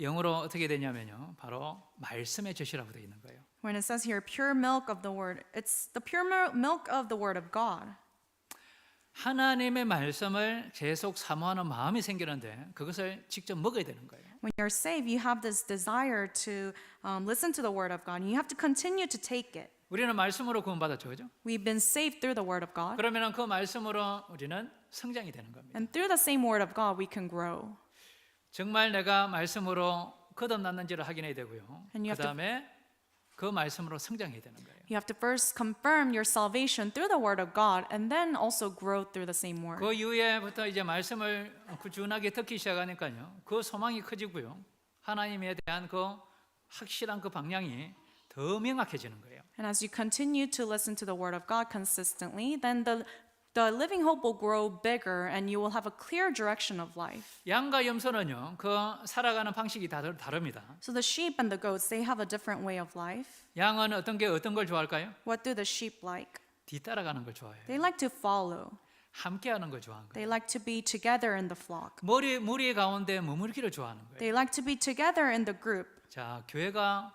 영어로 어떻게 되냐면요, 바로 말씀의 젖이라고 되어 있는 거예요. When it says here, pure milk of the word, it's the pure milk of the word of God. 하나님의 말씀을 계속 사모하는 마음이 생기는데 그것을 직접 먹어야 되는 거예요. When you're saved, you have this desire to listen to the word of God. And you have to continue to take it. 우리는 말씀으로 구원받았죠, 그죠? We've been saved through the word of God. 그러면 그 말씀으로 우리는 성장이 되는 겁니다. And through the same word of God, we can grow. 정말 내가 말씀으로 거듭났는지를 확인해야 되고요. And you have 그 다음에 그 말씀으로 성장해야 되는 거예요. You have to first confirm your salvation through the word of God and then also grow through the same word. 그 이후에부터 이제 말씀을 꾸준하게 듣기 시작하니까요. 그 소망이 커지고요. 하나님에 대한 그 확실한 그 방향이 더 명확해지는 거예요. And as you continue to listen to the word of God consistently, then the living hope will grow bigger and you will have a clear direction of life. 양과 염소는요, 그 살아가는 방식이 다릅니다. So the sheep and the goats, they have a different way of life. 양은 어떤 걸 좋아할까요? What do the sheep like? 뒤따라가는 걸 좋아해요. They like to follow. 함께하는 걸 좋아하는 거예요. They like to be together in the flock. 무리 가운데 머물기를 좋아하는 거예요. They like to be together in the group. 자, 교회가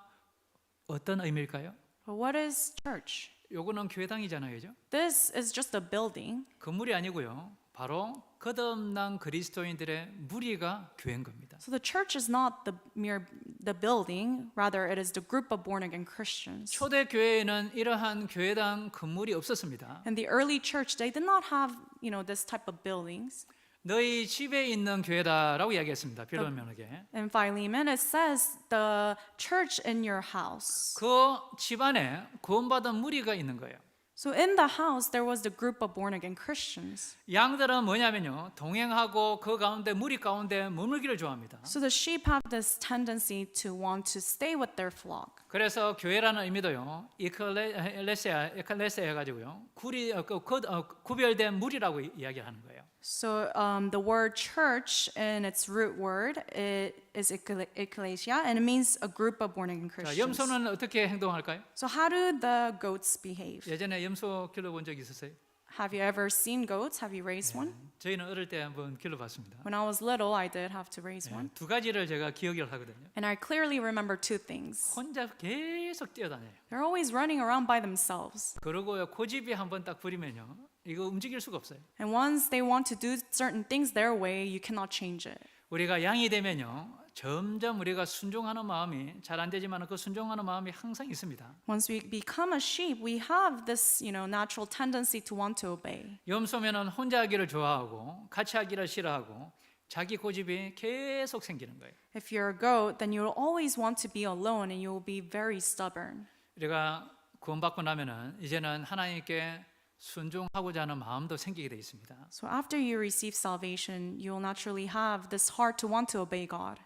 어떤 의미일까요? But what is church? 요거는 교회당이잖아요, 그죠? This is just a building. 건물이 아니고요. 바로 거듭난 그리스도인들의 무리가 교회인 겁니다. So the church is not the building, rather it is the group of born again Christians. 초대 교회에는 이러한 교회당 건물이 없었습니다. In the early church, they did not have, this type of buildings. 너희 집에 있는 교회다라고 이야기했습니다. 빌레몬에게. In Philemon, it says the church in your house. 그 집안에 구원받은 무리가 있는 거예요. So in the house, there was the group of born again Christians. 양들은 뭐냐면요, 동행하고 그 가운데 무리 가운데 머물기를 좋아합니다. So the sheep have this tendency to want to stay with their flock. 그래서 교회라는 의미도요, 에클레시아 해가지고요, 구별된 무리라고 이야기하는 거예요. So the word church in its root word it is ecclesia, and it means a group of born again 자, Christians. 염소는 어떻게 행동할까요? So how do the goats behave? 예전에 염소 길러본 적 있으세요? Have you ever seen goats? Have you raised one? 저희는 어릴 때 한번 길러봤습니다. When I was little, I did have to raise one. 두 가지를 제가 기억을 하거든요. And I clearly remember two things. 혼자 계속 뛰어다녀요. They're always running around by themselves. 그러고요, 고집이 한번 딱 부리면요, 이거 움직일 수가 없어요. And once they want to do certain things their way, you cannot change it. 우리가 양이 되면요, 점점 우리가 순종하는 마음이 잘 안 되지만 그 순종하는 마음이 항상 있습니다. Once we become a sheep, we have this, natural tendency to want to obey. 염소면은 혼자 하기를 좋아하고 같이 하기를 싫어하고 자기 고집이 계속 생기는 거예요. If you're a goat, then you'll always want to be alone and you'll be very stubborn. 우리가 구원받고 나면은 이제는 하나님께 순종하고자 하는 마음도 생기게 돼 있습니다. So after you receive salvation, you'll naturally have this heart to want to obey God.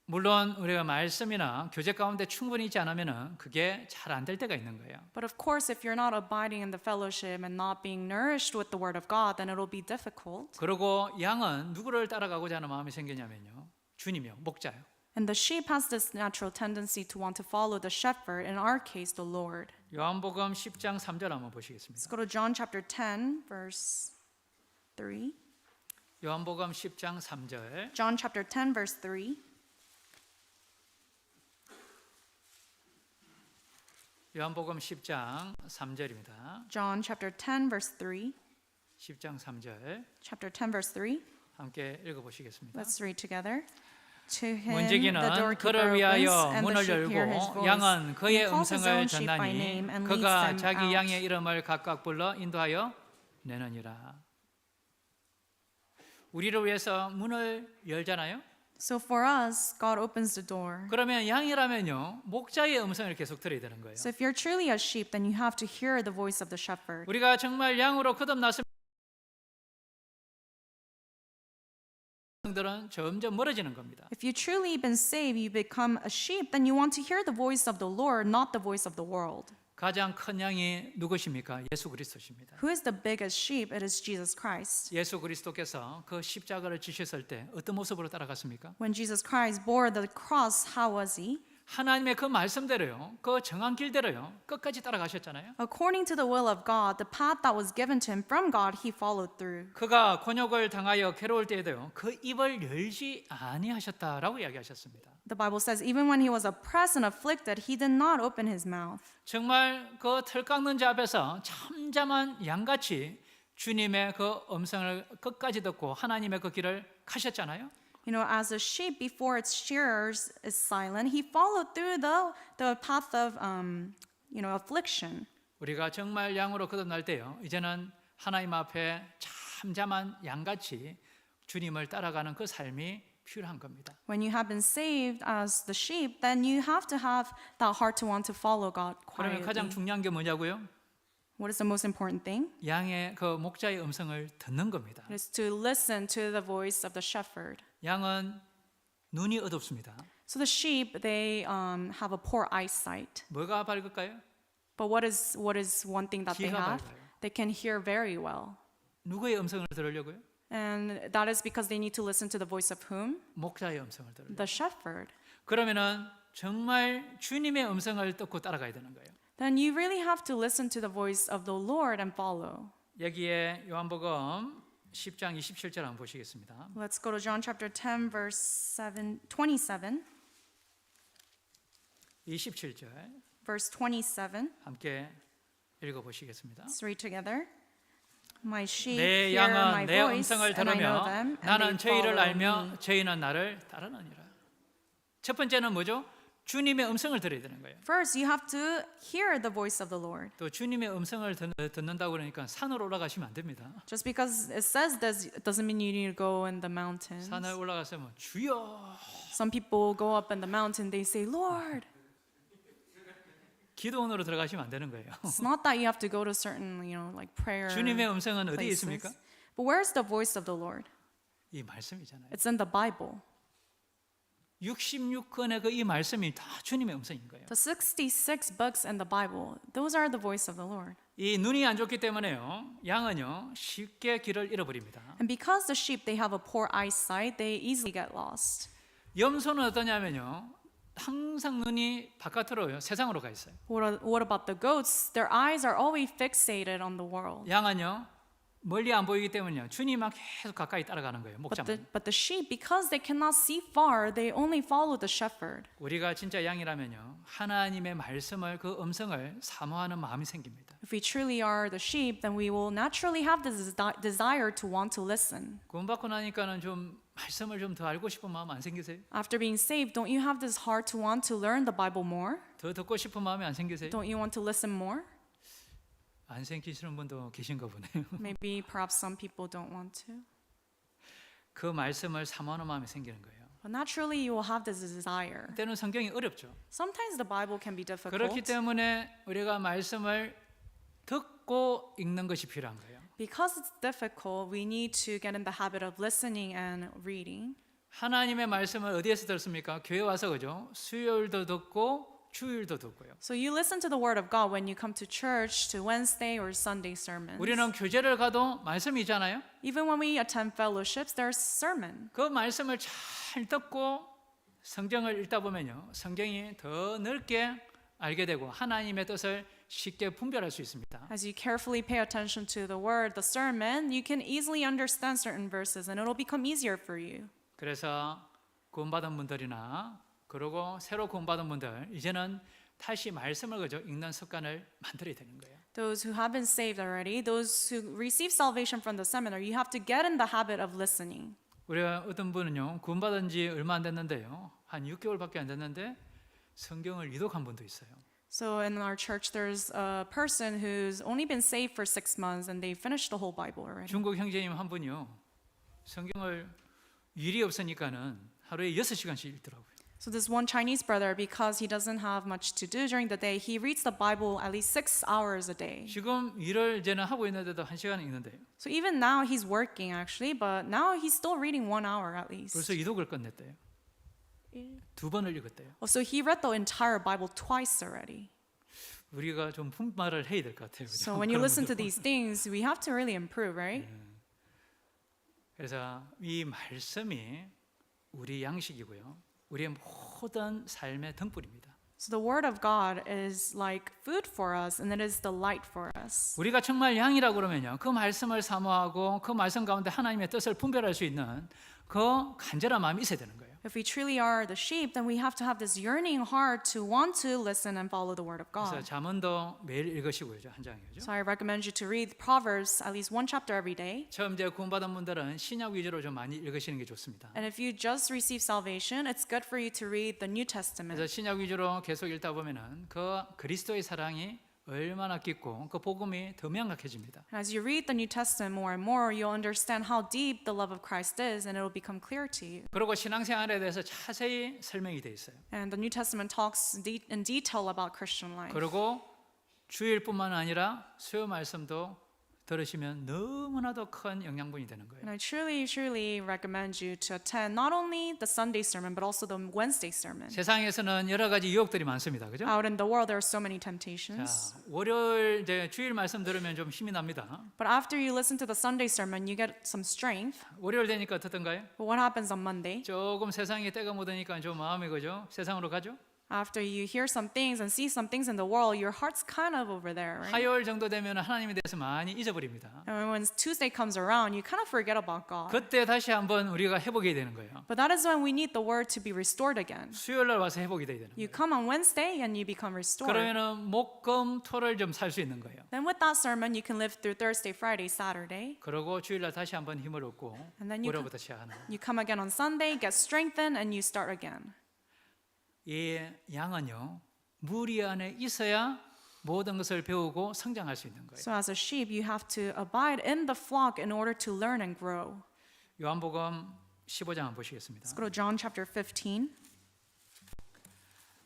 물론 우리가 말씀이나 교제 가운데 충분히 있지 않으면은 그게 잘 안 될 때가 있는 거예요. But of course, if you're not abiding in the fellowship and not being nourished with the word of God, then it'll be difficult. 그리고 양은 누구를 따라가고자 하는 마음이 생기냐면요, 주님이요, 목자요. And the sheep has this natural tendency to want to follow the shepherd, in our case, the Lord. 요한복음 10장 3절 한번 보시겠습니다. Let's go to John chapter 10, verse 3. 요한복음 10장 3절. John chapter 10, verse 3. 요한복음 10장 3절입니다. John chapter 10, verse 3. 10장 3절 Chapter 10, verse 3. 함께 읽어보시겠습니다. Let's read together. To him the 문지기는 doorkeeper 그를 opens, 위하여 and the 문을 sheep hear his 열고 voice. 양은 그의 He calls his 음성을 own sheep by 전하니 name and leads 그가 them 자기 out. 양의 이름을 각각 불러 인도하여 내느니라. 우리를 위해서 문을 열잖아요. So for us, God opens the door. 그러면 양이라면요, 목자의 음성을 계속 들어야 되는 거예요. So if you're truly a sheep, then you have to hear the voice of the shepherd. 우리가 정말 양으로 거듭났으면 들은 점점 멀어지는 겁니다. If you truly been saved, you become a sheep, then you want to hear the voice of the Lord, not the voice of the world. 가장 큰 양이 누구십니까? 예수 그리스도십니다. Who is the biggest sheep? It is Jesus Christ. 예수 그리스도께서 그 십자가를 지셨을 때 어떤 모습으로 따라갔습니까? When Jesus Christ bore the cross, how was he? 하나님의 그 말씀대로요, 그 정한 길대로요, 끝까지 따라가셨잖아요. According to the will of God, the path that was given to him from God, he followed through. 그가 곤욕을 당하여 괴로울 때에도요, 그 입을 열지 아니하셨다라고 이야기하셨습니다. The Bible says, even when he was oppressed and afflicted, he did not open his mouth. 정말 그 털 깎는 자 앞에서 참잠한 양같이 주님의 그 음성을 끝까지 듣고 하나님의 그 길을 가셨잖아요. As a sheep before its shearers is silent, he followed through the path of, affliction. 우리가 정말 양으로 거듭날 때요, 이제는 하나님 앞에 참잠한 양같이 주님을 따라가는 그 삶이 필요한 겁니다. When you have been saved as the sheep, then you have to have that heart to want to follow God 그러면 가장 quietly. 중요한 게 뭐냐고요? What is the most important thing? 양의 그 목자의 음성을 듣는 겁니다. It is to listen to the voice of the shepherd. 양은 눈이 어둡습니다. So the sheep, they have a poor eyesight. 뭐가 밝을까요? But what is one thing that they 귀가 have? 밝아요. They can hear very well. 누구의 음성을 들으려고요? And that is because they need to listen to the voice of whom? 목자의 음성을 들으려고. The shepherd. 그러면은 정말 주님의 음성을 듣고 따라가야 되는 거예요. Then you really have to listen to the voice of the Lord and follow. 여기에 요한복음 10장 27절 한번 보시겠습니다. Let's go to John chapter 10 verse 27. 27절 Verse 27. 함께 읽어 보시겠습니다. Let's read together. My sheep 내 hear my 양은 내 voice, 음성을 and I know 들으며 them, and 나는 they 저희를 follow 알며 me. 저희는 나를 따르느니라. 첫 번째는 뭐죠? 주님의 음성을 들어야 되는 거예요. First, you have to hear the voice of the Lord. 또 주님의 음성을 듣는다고 그러니까 산으로 올라가시면 안 됩니다. Just because it says this, it doesn't mean you need to go in the mountains. 산을 올라가서 뭐 주여 Some people go up in the mountain, they say, Lord. 기도원으로 들어가시면 안 되는 거예요. It's not that you have to go to certain, like prayer 주님의 음성은 어디에 places. 있습니까? But where's the voice of the Lord? 이 말씀이잖아요. It's in the Bible. 66권의 그 이 말씀이 다 주님의 음성인 거예요. The 66 books in the Bible, those are the voice of the Lord. 이 눈이 안 좋기 때문에요, 양은요 쉽게 길을 잃어버립니다. And because the sheep, they have a poor eyesight, they easily get lost. 염소는 어떠냐면요, 항상 눈이 바깥으로요, 세상으로 가 있어요. What about the goats? Their eyes are always fixated on the world. 양은요, 멀리 안 보이기 때문에요, 주님만 계속 가까이 따라가는 거예요, 목자만. But the sheep, because they cannot see far, they only follow the shepherd. 우리가 진짜 양이라면요, 하나님의 말씀을, 그 음성을 사모하는 마음이 생깁니다. If we truly are the sheep, then we will naturally have this desire to want to listen. 구원받고 나니까는 좀 말씀을 좀 더 알고 싶은 마음 안 생기세요? After being saved, don't you have this heart to want to learn the Bible more? 더 듣고 싶은 마음이 안 생기세요? Don't you want to listen more? 안 생기시는 분도 계신가 보네요. Maybe perhaps some people don't want to. 그 말씀을 사모하는 마음이 생기는 거예요. But naturally you will have this desire. 때는 성경이 어렵죠. Sometimes the Bible can be difficult. 그렇기 때문에 우리가 말씀을 듣고 읽는 것이 필요한 거예요. Because it's difficult, we need to get in the habit of listening and reading. 하나님의 말씀을 어디에서 들었습니까? 교회 와서, 그죠? 수요일도 듣고 주일도 듣고요. So you listen to the word of God when you come to church, to Wednesday or Sunday sermons. 우리는 교제를 가도 말씀이잖아요. Even when we attend fellowships, there's sermon. 그 말씀을 잘 듣고 성경을 읽다 보면요, 성경이 더 넓게 알게 되고 하나님의 뜻을 쉽게 분별할 수 있습니다. As you carefully pay attention to the word, the sermon, you can easily understand certain verses and it'll become easier for you. 그래서 구원받은 분들이나 그리고 새로 구원받은 분들, 이제는 다시 말씀을, 그죠, 읽는 습관을 만들어야 되는 거예요. Those who have been saved already, those who receive salvation from the seminar, you have to get in the habit of listening. 우리가 어떤 분은요, 구원받은 지 얼마 안 됐는데요, 한 6개월밖에 안 됐는데 성경을 이독한 분도 있어요. So in our church, there's a person who's only been saved for 6 months and they finished the whole Bible already. 중국 형제님 한 분이요, 성경을 일이 없으니까는 하루에 6시간씩 읽더라고요. So this one Chinese brother, because he doesn't have much to do during the day, he reads the Bible at least 6 hours a day. 지금 일을 이제는 하고 있는데도 1시간 읽는데요. So even now he's working actually, but now he's still reading 1 hour at least. 벌써 이독을 끝냈대요. 2번을 읽었대요. Oh, so he read the entire Bible twice already. 우리가 좀 분발을 해야 될 것 같아요. 그죠? So when you 그런 listen to 분들. these things, we have to really improve, right? 그래서 이 말씀이 우리 양식이고요, 우리의 모든 삶의 등불입니다. So the word of God is like food for us and it is the light for us. 우리가 정말 양이라고 그러면요, 그 말씀을 사모하고 그 말씀 가운데 하나님의 뜻을 분별할 수 있는 그 간절한 마음이 있어야 되는 거예요. If we truly are the sheep, then we have to have this yearning heart to want to listen and follow the word of 그래서 God. 잠언도 매일 읽으시고요, 한 장이죠. So I recommend you to read Proverbs at least one chapter every day. 처음 이제 구원받은 분들은 신약 위주로 좀 많이 읽으시는 게 좋습니다. And if you just receive salvation, it's good for you to read the New Testament. 그래서 신약 위주로 계속 읽다 보면은 그 그리스도의 사랑이 얼마나 깊고 그 복음이 더 명확해집니다. And as you read the New Testament more and more, you'll understand how deep the love of Christ is and it'll become clear to you. 그리고 신앙생활에 대해서 자세히 설명이 돼 있어요. And the New Testament talks in detail about Christian life. 그리고 주일뿐만 아니라 수요 말씀도 들으시면 너무나도 큰 영양분이 되는 거예요. And I truly recommend you to attend not only the Sunday sermon but also the Wednesday sermon. 세상에서는 여러 가지 유혹들이 많습니다. 그죠? Out in the world there are so many temptations. 자, 월요일 이제 주일 말씀 들으면 좀 힘이 납니다. But after you listen to the Sunday sermon, you get some strength. 월요일 되니까 어떻던가요? But what happens on Monday? 조금 세상에 때가 묻으니까 좀 마음이, 그죠? 세상으로 가죠? After you hear some things and see some things in the world, your heart's kind of over there, right? 화요일 정도 되면 하나님에 대해서 많이 잊어버립니다. And when Tuesday comes around, you kind of forget about God. 그때 다시 한번 우리가 회복해야 되는 거예요. But that is when we need the word to be restored again. 수요일 날 와서 회복이 돼야 되는 You 거예요. come on Wednesday and you become restored. 그러면은 목금 토를 좀 살 수 있는 거예요. Then with that sermon, you can live through Thursday, Friday, Saturday. 그러고 주일 날 다시 한번 힘을 얻고 And then you 월요일부터 시작하는. You come again on Sunday, get strengthened, and you start again. 이 양은요, 무리 안에 있어야 모든 것을 배우고 성장할 수 있는 거예요. So as a sheep, you have to abide in the flock in order to learn and grow. 요한복음 15장 한번 보시겠습니다. Let's go to John chapter 15.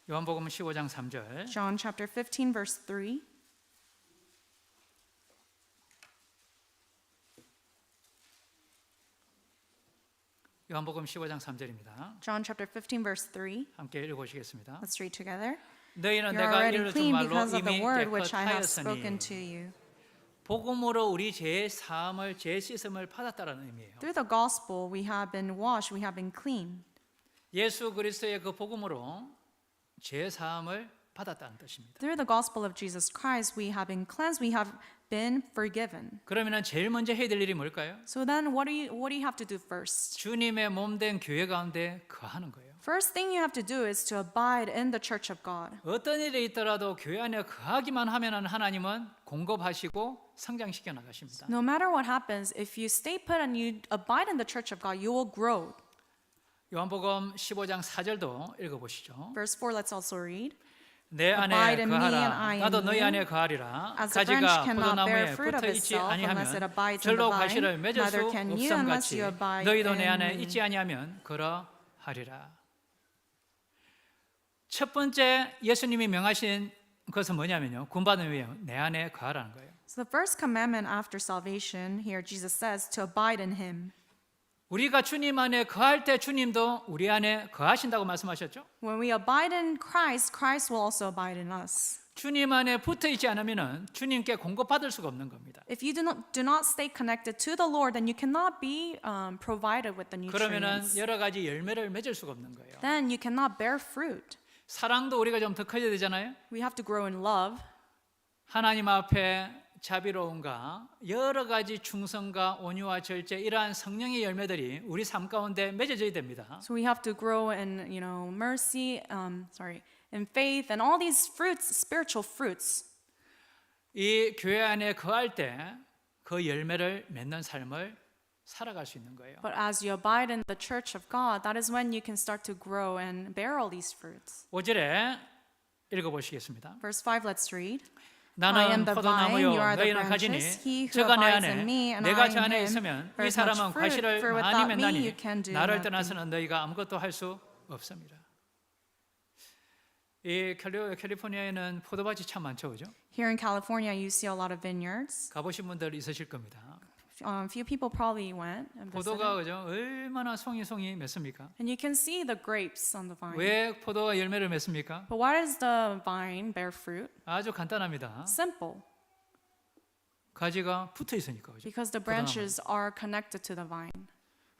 요한복음 15장 3절. John chapter 15, verse 3. 요한복음 15장 3절입니다. John chapter 15, verse 3. 함께 읽어보시겠습니다. Let's read together. 너희는 You are 내가 already 이르러 준 clean 말로 because of the 이미 word which I have 깨끗하였으니 spoken to you. 복음으로 우리 죄 사함을 죄 씻음을 받았다라는 의미예요. Through the gospel, we have been washed, we have been clean. 예수 그리스도의 그 복음으로 죄 사함을 받았다는 뜻입니다. Through the gospel of Jesus Christ, we have been cleansed, we have been forgiven. 그러면 제일 먼저 해야 될 일이 뭘까요? So then what do you have to do first? 주님의 몸된 교회 가운데 거하는 거예요. First thing you have to do is to abide in the church of God. 어떤 일이 있더라도 교회 안에 거하기만 하면은 하나님은 공급하시고 성장시켜 나가십니다. No matter what happens, if you stay put and you abide in the church of God, you will grow. 요한복음 15장 4절도 읽어보시죠. Verse 4, let's also read. 내 안에 Abide in me and 거하라. I in 나도 너희 you. 안에 거하리라. As the branch 가지가 cannot 포도나무에 bear fruit of 붙어 있지 itself unless it 아니하면 abides in the 절로 vine, 가시를 맺을 수 neither can you 없음 unless 같이 you abide 너희도 내 in 안에 me. 있지 아니하면 그러하리라. 첫 번째 예수님이 명하신 것은 뭐냐면요. 구원받으면 내 안에 거하라는 거예요. So the first commandment after salvation, here Jesus says to abide in him. 우리가 주님 안에 거할 때 주님도 우리 안에 거하신다고 말씀하셨죠. When we abide in Christ, Christ will also abide in us. 주님 안에 붙어 있지 않으면 주님께 공급받을 수가 없는 겁니다. If you do not stay connected to the Lord, then you cannot be provided with the 그러면은 nutrients. 여러 가지 열매를 맺을 수가 없는 거예요. Then you cannot bear fruit. 사랑도 우리가 좀 더 커져야 되잖아요. We have to grow in love. 하나님 앞에 자비로움과 여러 가지 충성과 온유와 절제 이러한 성령의 열매들이 우리 삶 가운데 맺어져야 됩니다. So we have to grow in, mercy, in faith, and all these fruits, spiritual fruits. 이 교회 안에 거할 때 그 열매를 맺는 삶을 살아갈 수 있는 거예요. But as you abide in the church of God, that is when you can start to grow and bear all these fruits. 5절에 읽어보시겠습니다. Verse 5, let's read. I 나는 am the vine, 포도나무요 you are the 너희는 가지니 branches. He who 저가 내 abides 안에 in me and 내가 I 저 in 안에 him 있으면 이 bears much 사람은 fruit, 과실을 for 많이 without me 맺나니 you can do 나를 nothing. 떠나서는 너희가 아무것도 할 수 없습니다. 이 캘리포니아에는 포도밭이 참 많죠, 그죠? Here in California, you see a lot of vineyards. 가보신 분들 있으실 겁니다. Few people probably went and 포도가 visited. 그죠? 얼마나 송이 맺습니까? And you can see the grapes on the vine. 왜 포도가 열매를 맺습니까? But why does the vine bear fruit? 아주 간단합니다. Simple. 가지가 붙어 있으니까, 그죠? Because the branches are connected to the vine.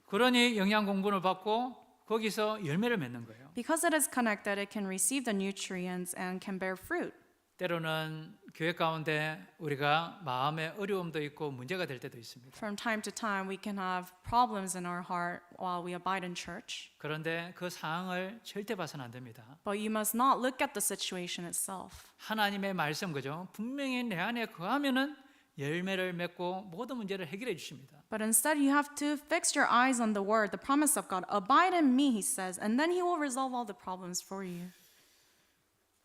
그러니 영양 공분을 받고 거기서 열매를 맺는 거예요. Because it is connected, it can receive the nutrients and can bear fruit. 때로는 교회 가운데 우리가 마음에 어려움도 있고 문제가 될 때도 있습니다. From time to time, we can have problems in our heart while we abide in church. 그런데 그 상황을 절대 봐서는 안 됩니다. But you must not look at the situation itself. 하나님의 말씀 그죠? 분명히 내 안에 거하면은 열매를 맺고 모든 문제를 해결해 주십니다. But instead, you have to fix your eyes on the word, the promise of God. Abide in me, he says, and then he will resolve all the problems for you.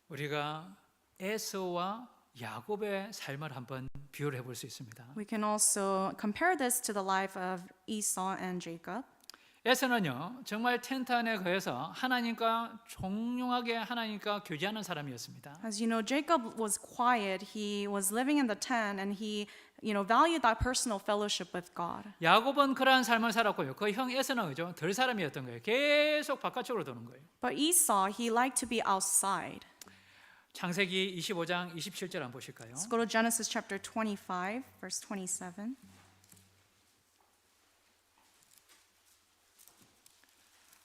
우리가 에서와 야곱의 삶을 한번 비교를 해볼 수 있습니다. We can also compare this to the life of Esau and Jacob. 에서는요 정말 텐트 안에 거해서 하나님과 종용하게 하나님과 교제하는 사람이었습니다. As you know, Jacob was quiet. He was living in the tent, and he, valued that personal fellowship with God. 야곱은 그러한 삶을 살았고요. 그 형 에서는 그죠 덜 사람이었던 거예요. 계속 바깥쪽으로 도는 거예요. But Esau, he liked to be outside. 창세기 25장 27절 한번 보실까요? Let's go to Genesis chapter 25, verse 27.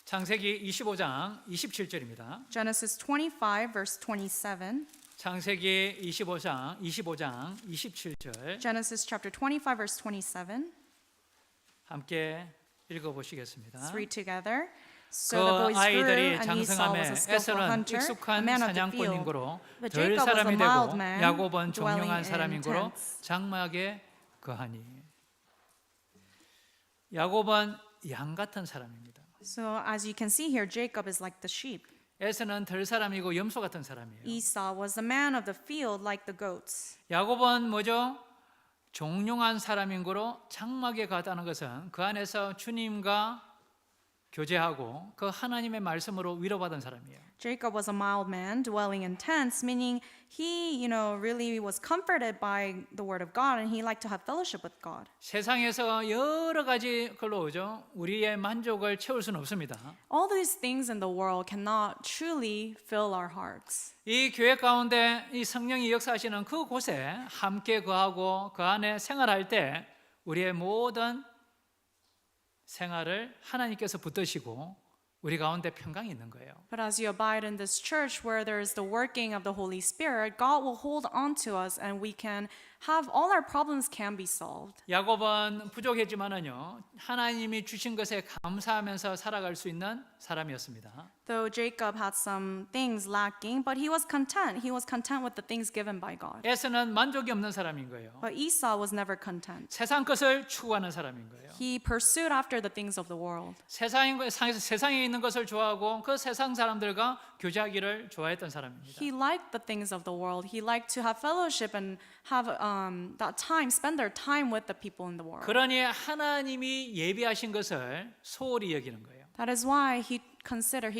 창세기 25장 27절입니다. Genesis 25, verse 27. 창세기 25장 27절 Genesis chapter 25, verse 27. 함께 읽어보시겠습니다. Let's read together. 그 So the boys grew, 아이들이 and Esau 장성함에 was a skillful 에서는 hunter, a 익숙한 man of the field. 사냥꾼인고로 But 덜 Jacob was a 사람이 mild 되고 man, 야곱은 dwelling 종용한 in 사람인고로 tents. 장막에 거하니. 야곱은 양 같은 사람입니다. So as you can see here, Jacob is like the sheep. 에서는 덜 사람이고 염소 같은 사람이에요. Esau was the man of the field like the goats. 야곱은 뭐죠? 종용한 사람인고로 장막에 가다는 것은 그 안에서 주님과 교제하고 그 하나님의 말씀으로 위로받은 사람이에요. Jacob was a mild man dwelling in tents, meaning he, really was comforted by the word of God, and he liked to have fellowship with God. 세상에서 여러 가지 걸로 오죠. 우리의 만족을 채울 수는 없습니다. All these things in the world cannot truly fill our hearts. 이 교회 가운데 이 성령이 역사하시는 그곳에 함께 거하고 그 안에 생활할 때 우리의 모든 생활을 하나님께서 붙드시고 우리 가운데 평강이 있는 거예요. But as you abide in this church where there is the working of the Holy Spirit, God will hold on to us and we can have all our problems can be solved. 야곱은 부족했지만은요, 하나님이 주신 것에 감사하면서 살아갈 수 있는 사람이었습니다. Though Jacob had some things lacking, but he was content. He was content with the things given by God. 에서는 만족이 없는 사람인 거예요. But Esau was never content. 세상 것을 추구하는 사람인 거예요. He pursued after the things of the world. 세상에 있는 것을 좋아하고 그 세상 사람들과 교제하기를 좋아했던 사람입니다. He liked the things of the world. He liked to have fellowship and have that time, spend their time with the people in the world. 그러니 하나님이 예비하신 것을 소홀히 여기는 거예요. That is why he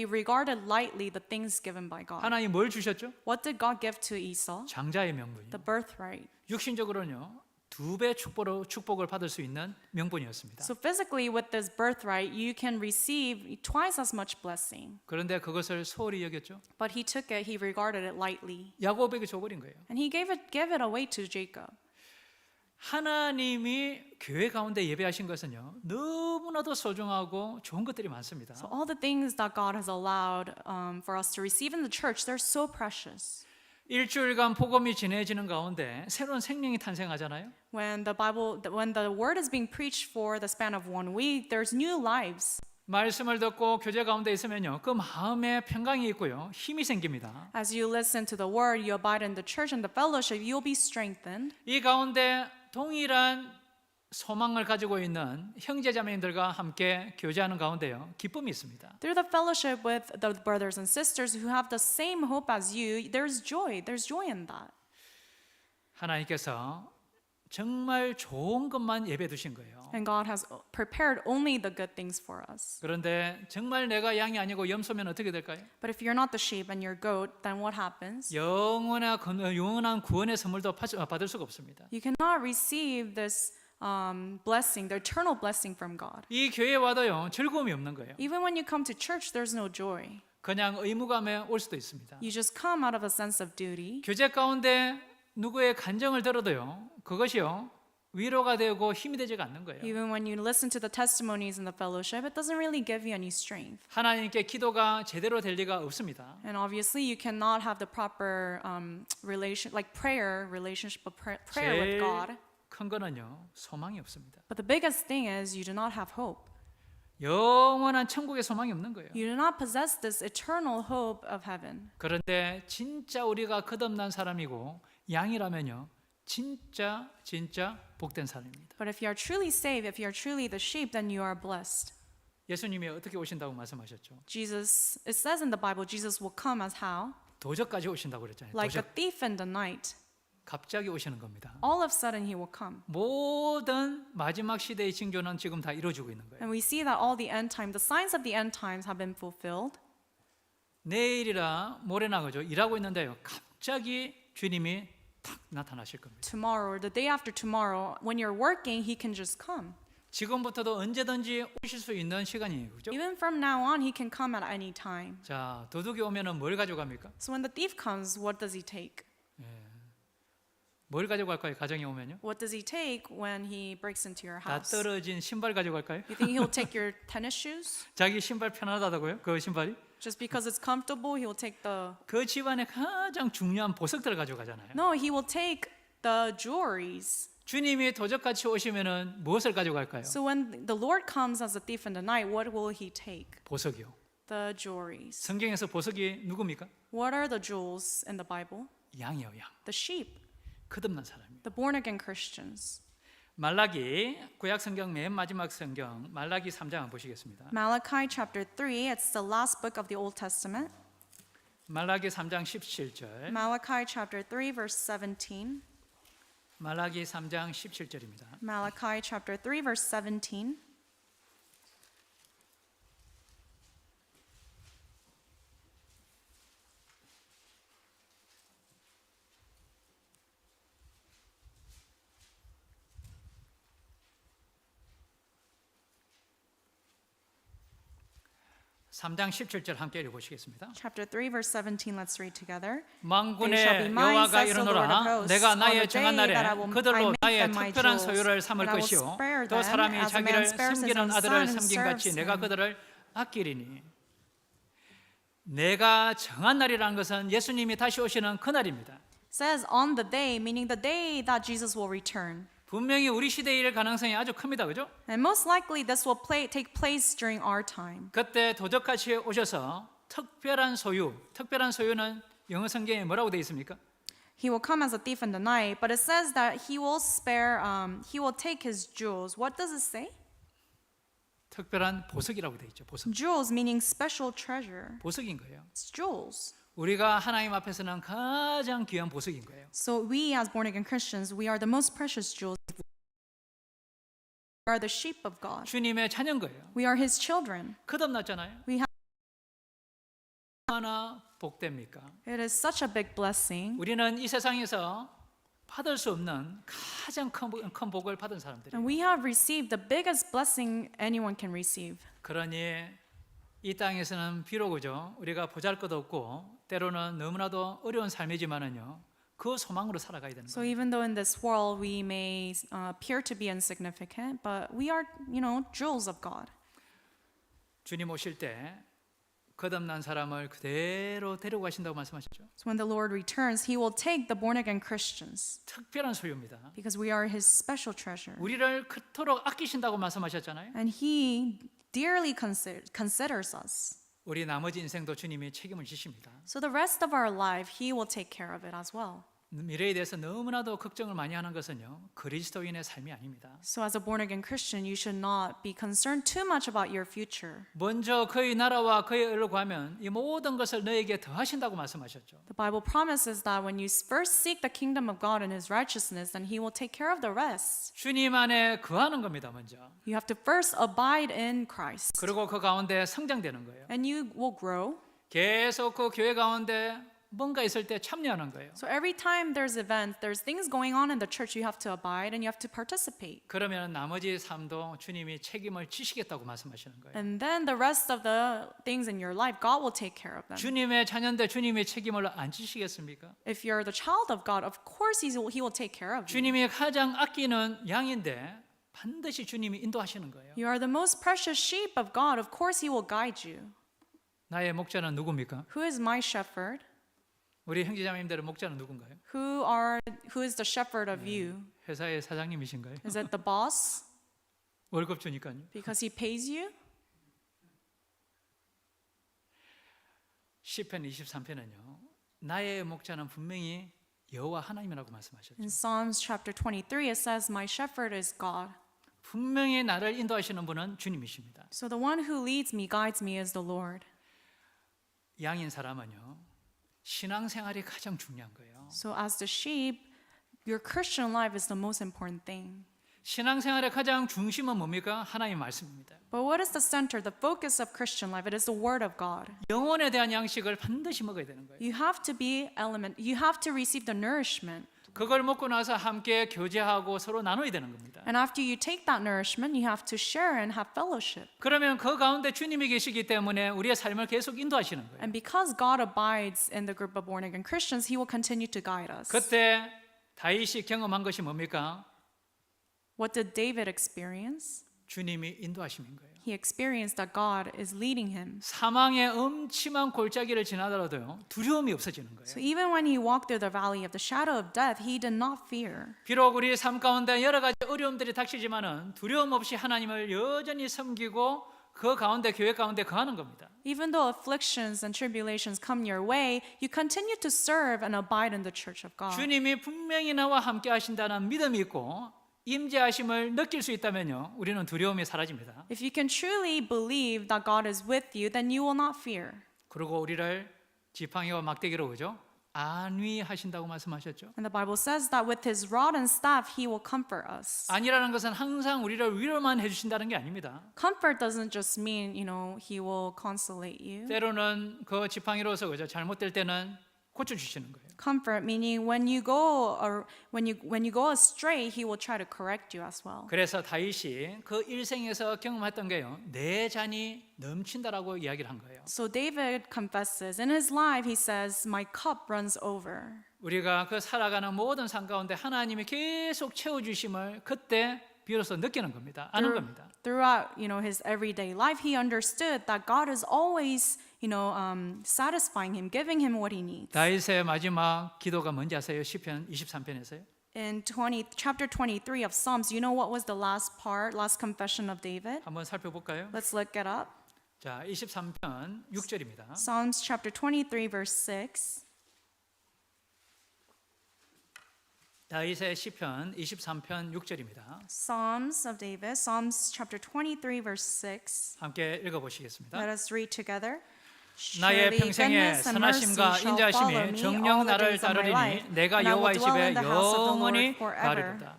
regarded lightly the things given by God. 하나님 뭘 주셨죠? What did God give to Esau? 장자의 명분이요. The birthright. 육신적으로는요, 2배 축복을 받을 수 있는 명분이었습니다. So physically with this birthright, you can receive twice as much blessing. 그런데 그것을 소홀히 여겼죠. But he took it, he regarded it lightly. 야곱에게 줘버린 거예요. And he gave it away to Jacob. 하나님이 교회 가운데 예배하신 것은요, 너무나도 소중하고 좋은 것들이 많습니다. So all the things that God has allowed for us to receive in the church, they're so precious. 일주일간 복음이 전해지는 가운데 새로운 생명이 탄생하잖아요. When the word is being preached for the span of 1 week, there's new lives. 말씀을 듣고 교제 가운데 있으면요, 그 마음에 평강이 있고요, 힘이 생깁니다. As you listen to the word, you abide in the church and the fellowship, you'll be strengthened. 이 가운데 동일한 소망을 가지고 있는 형제자매님들과 함께 교제하는 가운데요, 기쁨이 있습니다. Through the fellowship with the brothers and sisters who have the same hope as you, there's joy. There's joy in that. 하나님께서 정말 좋은 것만 예배 두신 거예요. And God has prepared only the good things for us. 그런데 정말 내가 양이 아니고 염소면 어떻게 될까요? But if you're not the sheep and you're goat, then what happens? 영원한 구원의 선물도 받을 수가 없습니다. You cannot receive this blessing, the eternal blessing from God. 이 교회에 와도요, 즐거움이 없는 거예요. Even when you come to church, there's no joy. 그냥 의무감에 올 수도 있습니다. You just come out of a sense of duty. 교제 가운데 누구의 간정을 들어도요, 그것이요, 위로가 되고 힘이 되지가 않는 거예요. Even when you listen to the testimonies in the fellowship, it doesn't really give you any strength. 하나님께 기도가 제대로 될 리가 없습니다. And obviously, you cannot have the proper relationship of prayer with 제일 God. 큰 거는요, 소망이 없습니다. But the biggest thing is you do not have hope. 영원한 천국의 소망이 없는 거예요. You do not possess this eternal hope of heaven. 그런데 진짜 우리가 거듭난 사람이고 양이라면요, 진짜 복된 사람입니다. But if you are truly saved, if you are truly the sheep, then you are blessed. 예수님이 어떻게 오신다고 말씀하셨죠? It says in the Bible, Jesus will come as how? 도적까지 오신다고 그랬잖아요. Like a 도적. thief in the night. 갑자기 오시는 겁니다. All of a sudden he will come. 모든 마지막 시대의 징조는 지금 다 이루어지고 있는 거예요. And we see that all the end time, the signs of the end times have been fulfilled. 내일이라 모레나 그죠? 일하고 있는데요, 갑자기 주님이 탁 나타나실 겁니다. Tomorrow or the day after tomorrow, when you're working, he can just come. 지금부터도 언제든지 오실 수 있는 시간이에요, 그죠? Even from now on, he can come at any time. 자, 도둑이 오면은 뭘 가져갑니까? So when the thief comes, what does he take? 뭘 가져갈까요? 가정에 오면요? What does he take when he breaks into your 다 house? 떨어진 신발 가져갈까요? You think he'll take your tennis shoes? 자기 신발 편하다고요? 그 신발이? Just because it's comfortable, he'll take the... 그 집안의 가장 중요한 보석들을 가져가잖아요. No, he will take the jewelries. 주님이 도적같이 오시면은 무엇을 가져갈까요? So when the Lord comes as a thief in the night, what will he take? 보석이요. The jewelries. 성경에서 보석이 누굽니까? What are the jewels in the Bible? 양이요, 양. The sheep, 거듭난 사람입니다. the born again Christians. 말라기 구약 성경 맨 마지막 성경 말라기 3장 보시겠습니다. Malachi chapter 3, it's the last book of the Old Testament. 말라기 3장 17절. Malachi chapter 3, verse 17. 말라기 3장 17절입니다. Malachi chapter 3, verse 17. 삼장 17절 함께 읽어보시겠습니다. Chapter 3, verse 17, let's read together. 만군의 여호와가 이르노라 내가 나의 정한 날에 그들로 나의 특별한 소유를 삼을 것이요 또 사람이 자기를 섬기는 아들을 섬긴 같이 내가 그들을 아끼리니. 내가 정한 날이라는 것은 예수님이 다시 오시는 그날입니다. It says on the day, meaning the day that Jesus will return. 분명히 우리 시대에 이를 가능성이 아주 큽니다. 그죠? And most likely this will take place during our time. 그때 도적같이 오셔서 특별한 소유는 영어 성경에 뭐라고 되어 있습니까? He will come as a thief in the night, but it says that he will take his jewels. What does it say? 특별한 보석이라고 되어 있죠. 보석. Jewels meaning special treasure. 보석인 거예요. It's jewels. 우리가 하나님 앞에서는 가장 귀한 보석인 거예요. So we as born again Christians, we are the most precious jewels. We are the sheep of God. 주님의 자녀인 거예요. We are his children. 거듭났잖아요. We have, 얼마나 복됩니까? it is such a big blessing. 우리는 이 세상에서 받을 수 없는 가장 큰 복을 받은 사람들이에요. And we have received the biggest blessing anyone can receive. 그러니 이 땅에서는 비록이죠. 우리가 보잘것없고 때로는 너무나도 어려운 삶이지만은요. 그 소망으로 살아가야 되는 So 거예요. even though in this world we may appear to be insignificant, but we are, jewels of God. 주님 오실 때 거듭난 사람을 그대로 데리고 가신다고 말씀하셨죠. So when the Lord returns, he will take the born again Christians 특별한 소유입니다. because we are his special treasure. 우리를 그토록 아끼신다고 말씀하셨잖아요. And he dearly considers us. 우리 나머지 인생도 주님이 책임을 지십니다. So the rest of our life, he will take care of it as well. 미래에 대해서 너무나도 걱정을 많이 하는 것은요. 그리스도인의 삶이 아닙니다. So as a born again Christian, you should not be concerned too much about your future. 먼저 그의 나라와 그의 의를 구하면 이 모든 것을 너에게 더하신다고 말씀하셨죠. The Bible promises that when you first seek the kingdom of God and his righteousness, then he will take care of the rest. 주님 안에 거하는 겁니다. 먼저. You have to first abide in Christ. 그리고 그 가운데 성장되는 거예요. And you will grow. 계속 그 교회 가운데 뭔가 있을 때 참여하는 거예요. So every time there's events, there's things going on in the church, you have to abide and you have to participate. 그러면 나머지 삶도 주님이 책임을 지시겠다고 말씀하시는 거예요. And then the rest of the things in your life, God will take care of them. 주님의 자녀인데 주님이 책임을 안 지시겠습니까? If you're the child of God, of course he will take care of you. 주님이 가장 아끼는 양인데 반드시 주님이 인도하시는 거예요. You are the most precious sheep of God. Of course he will guide you. 나의 목자는 누굽니까? Who is my shepherd? 우리 형제자매님들의 목자는 누군가요? Who is the shepherd of you? 회사의 사장님이신가요? Is it the boss 월급 주니까요. because he pays you? 시편 23편은요. 나의 목자는 분명히 여호와 하나님이라고 말씀하셨죠. In Psalms chapter 23 it says my shepherd is God. 분명히 나를 인도하시는 분은 주님이십니다. So the one who leads me, guides me is the Lord. 양인 사람은요. 신앙생활이 가장 중요한 거예요. So as the sheep, your Christian life is the most important thing. 신앙생활의 가장 중심은 뭡니까? 하나님의 말씀입니다. But what is the center, the focus of Christian life? It is the word of God. 영혼에 대한 양식을 반드시 먹어야 되는 거예요. You have to receive the nourishment. 그걸 먹고 나서 함께 교제하고 서로 나눠야 되는 겁니다. And after you take that nourishment, you have to share and have fellowship. 그러면 그 가운데 주님이 계시기 때문에 우리의 삶을 계속 인도하시는 거예요. And because God abides in the group of born again Christians, he will continue to guide us. 그때 다윗이 경험한 것이 뭡니까? What did David experience? 주님이 인도하시는 거예요. He experienced that God is leading him. 사망의 엄침한 골짜기를 지나더라도요. 두려움이 없어지는 거예요. So even when he walked through the valley of the shadow of death, he did not fear. 비록 우리 삶 가운데 여러 가지 어려움들이 닥치지만은 두려움 없이 하나님을 여전히 섬기고 그 가운데 교회 가운데 거하는 겁니다. Even though afflictions and tribulations come your way, you continue to serve and abide in the church of God. 주님이 분명히 나와 함께 하신다는 믿음이 있고 임재하심을 느낄 수 있다면요. 우리는 두려움이 사라집니다. If you can truly believe that God is with you, then you will not fear. 그리고 우리를 지팡이와 막대기로 그죠? 안위하신다고 말씀하셨죠. And the Bible says that with his rod and staff, he will comfort us. 안위라는 것은 항상 우리를 위로만 해주신다는 게 아닙니다. Comfort doesn't just mean, he will consolate you. 때로는 그 지팡이로서 그죠? 잘못될 때는 고쳐주시는 거예요. Comfort meaning when you go astray, he will try to correct you as well. 그래서 다윗이 그 일생에서 경험했던 게요. 내 잔이 넘친다라고 이야기를 한 거예요. So David confesses in his life, he says, "My cup runs over." 우리가 그 살아가는 모든 삶 가운데 하나님이 계속 채워주심을 그때 비로소 느끼는 겁니다. 아는 겁니다. Throughout, his everyday life, he understood that God is always, satisfying him, giving him what he needs. 다윗의 마지막 기도가 뭔지 아세요? 시편 23편에서요. In chapter 23 of Psalms, you know what was the last confession of David? 한번 살펴볼까요? Let's look it up. 자, 23편 6절입니다. Psalms chapter 23, verse 6. 다윗의 시편 23편 6절입니다. Psalms of David, Psalms chapter 23, verse 6. 함께 읽어보시겠습니다. Let us read together. 나의 Surely 평생에 goodness and mercy 선하심과 shall follow 인자심이 me 정녕 all the 나를 days of my life, 따르리니 내가 and I will 여호와의 dwell 집에 in the house of the Lord 영원히 forever. 가리로다.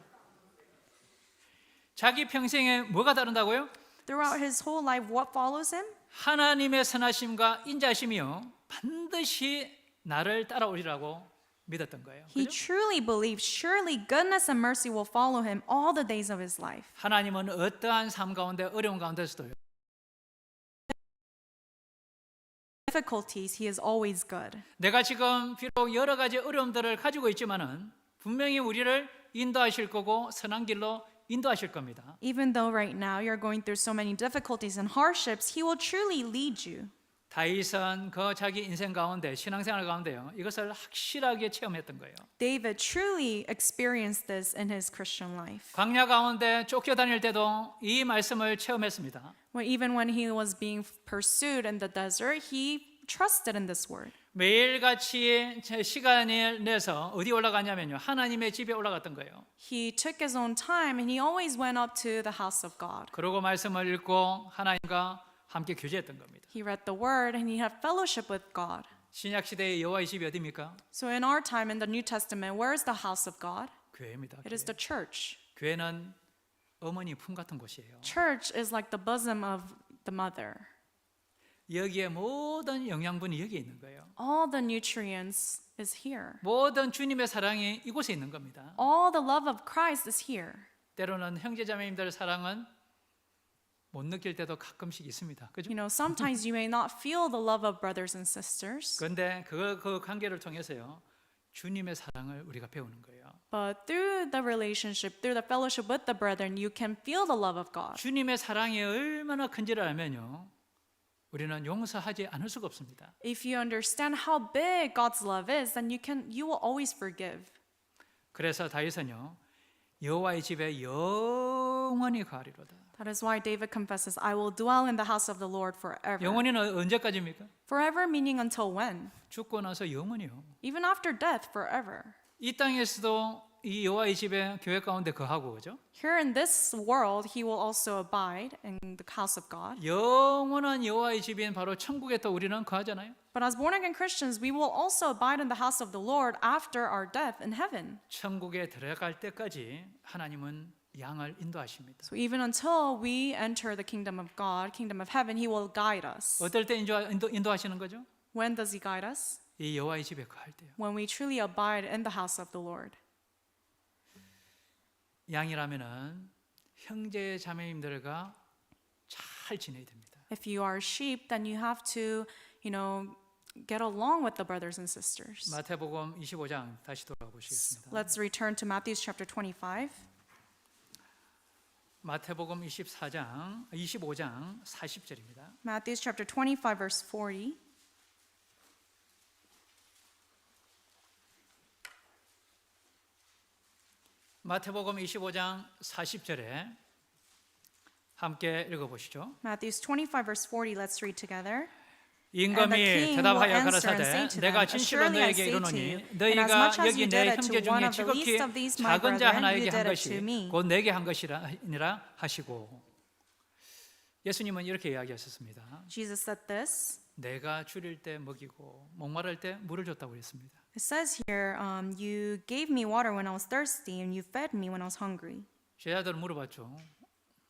자기 평생에 뭐가 다른다고요? Throughout his whole life, what follows him? 하나님의 선하심과 인자심이요 반드시 나를 따라오리라고 믿었던 거예요. He 그죠? truly believed, surely goodness and mercy will follow him all the days of his life. 하나님은 어떠한 삶 가운데 어려운 가운데서도요 Difficulties, he is always good. 내가 지금 비록 여러 가지 어려움들을 가지고 있지만은 분명히 우리를 인도하실 거고 선한 길로 인도하실 겁니다. Even though right now you're going through so many difficulties and hardships, he will truly lead you. 다윗은 그 자기 인생 가운데 신앙생활 가운데요 이것을 확실하게 체험했던 거예요. David truly experienced this in his Christian life. 광야 가운데 쫓겨다닐 때도 이 말씀을 체험했습니다. Even when he was being pursued in the desert, he trusted in this word. 매일같이 시간을 내서 어디 올라가냐면요 하나님의 집에 올라갔던 거예요. He took his own time and he always went up to the house of God. 그러고 말씀을 읽고 하나님과 함께 교제했던 겁니다. He read the word and he had fellowship with God. 신약 시대의 여호와의 집이 어디입니까? So in our time in the New Testament, where is the house of God? 교회입니다. It is the church. 교회는 어머니 품 같은 곳이에요. Church is like the bosom of the mother. 여기에 모든 영양분이 여기에 있는 거예요. All the nutrients is here. 모든 주님의 사랑이 이곳에 있는 겁니다. All the love of Christ is here. 때로는 형제자매님들 사랑은 못 느낄 때도 가끔씩 있습니다. 그죠? Sometimes you may not feel the love of brothers and sisters, 그런데 그 관계를 통해서요. 주님의 사랑을 우리가 배우는 거예요. but through the relationship, through the fellowship with the brethren, you can feel the love of God. 주님의 사랑이 얼마나 큰지를 알면요. 우리는 용서하지 않을 수가 없습니다. If you understand how big God's love is, then you will always forgive. 그래서 다윗은요. 여호와의 집에 영원히 가리로다. That is why David confesses, I will dwell in the house of the Lord forever. 영원히는 언제까지입니까? Forever meaning until when? 죽고 나서 영원히요. Even after death, forever. 이 땅에서도 이 여호와의 집에 교회 가운데 거하고 그죠? Here in this world, he will also abide in the house of God. 영원한 여호와의 집인 바로 천국에 또 우리는 거하잖아요. But as born again Christians, we will also abide in the house of the Lord after our death in heaven. 천국에 들어갈 때까지 하나님은 양을 인도하십니다. So even until we enter the kingdom of God, kingdom of heaven, he will guide us. 어떨 때 인도하시는 거죠? When does he guide us? 이 여호와의 집에 거할 때요. When we truly abide in the house of the Lord. 양이라면은 형제 자매님들과 잘 지내야 됩니다. If you are sheep, then you have to, get along with the brothers and sisters. 마태복음 25장 다시 돌아가 보시겠습니다. Let's return to Matthew chapter 25. 마태복음 25장 40절입니다. Matthew chapter 25 verse 40. 마태복음 25장 40절에 함께 읽어보시죠. Matthew 25 verse 40. Let's read together. 임금이 대답하여 가라사대 내가 진실로 너에게 이르노니 너희가 여기 내 형제 중에 지극히 작은 자 하나에게 한 것이 곧 내게 한 것이라 하시고 예수님은 이렇게 이야기하셨습니다. Jesus said this. 내가 줄일 때 먹이고 목마를 때 물을 줬다고 했습니다. It says here, you gave me water when I was thirsty and you fed me when I was hungry. 제자들은 물어봤죠.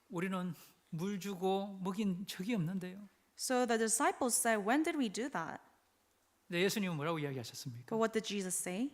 우리는 물 주고 먹인 적이 없는데요. So the disciples said, when did we do that? 네, 예수님은 뭐라고 이야기하셨습니까? But what did Jesus say?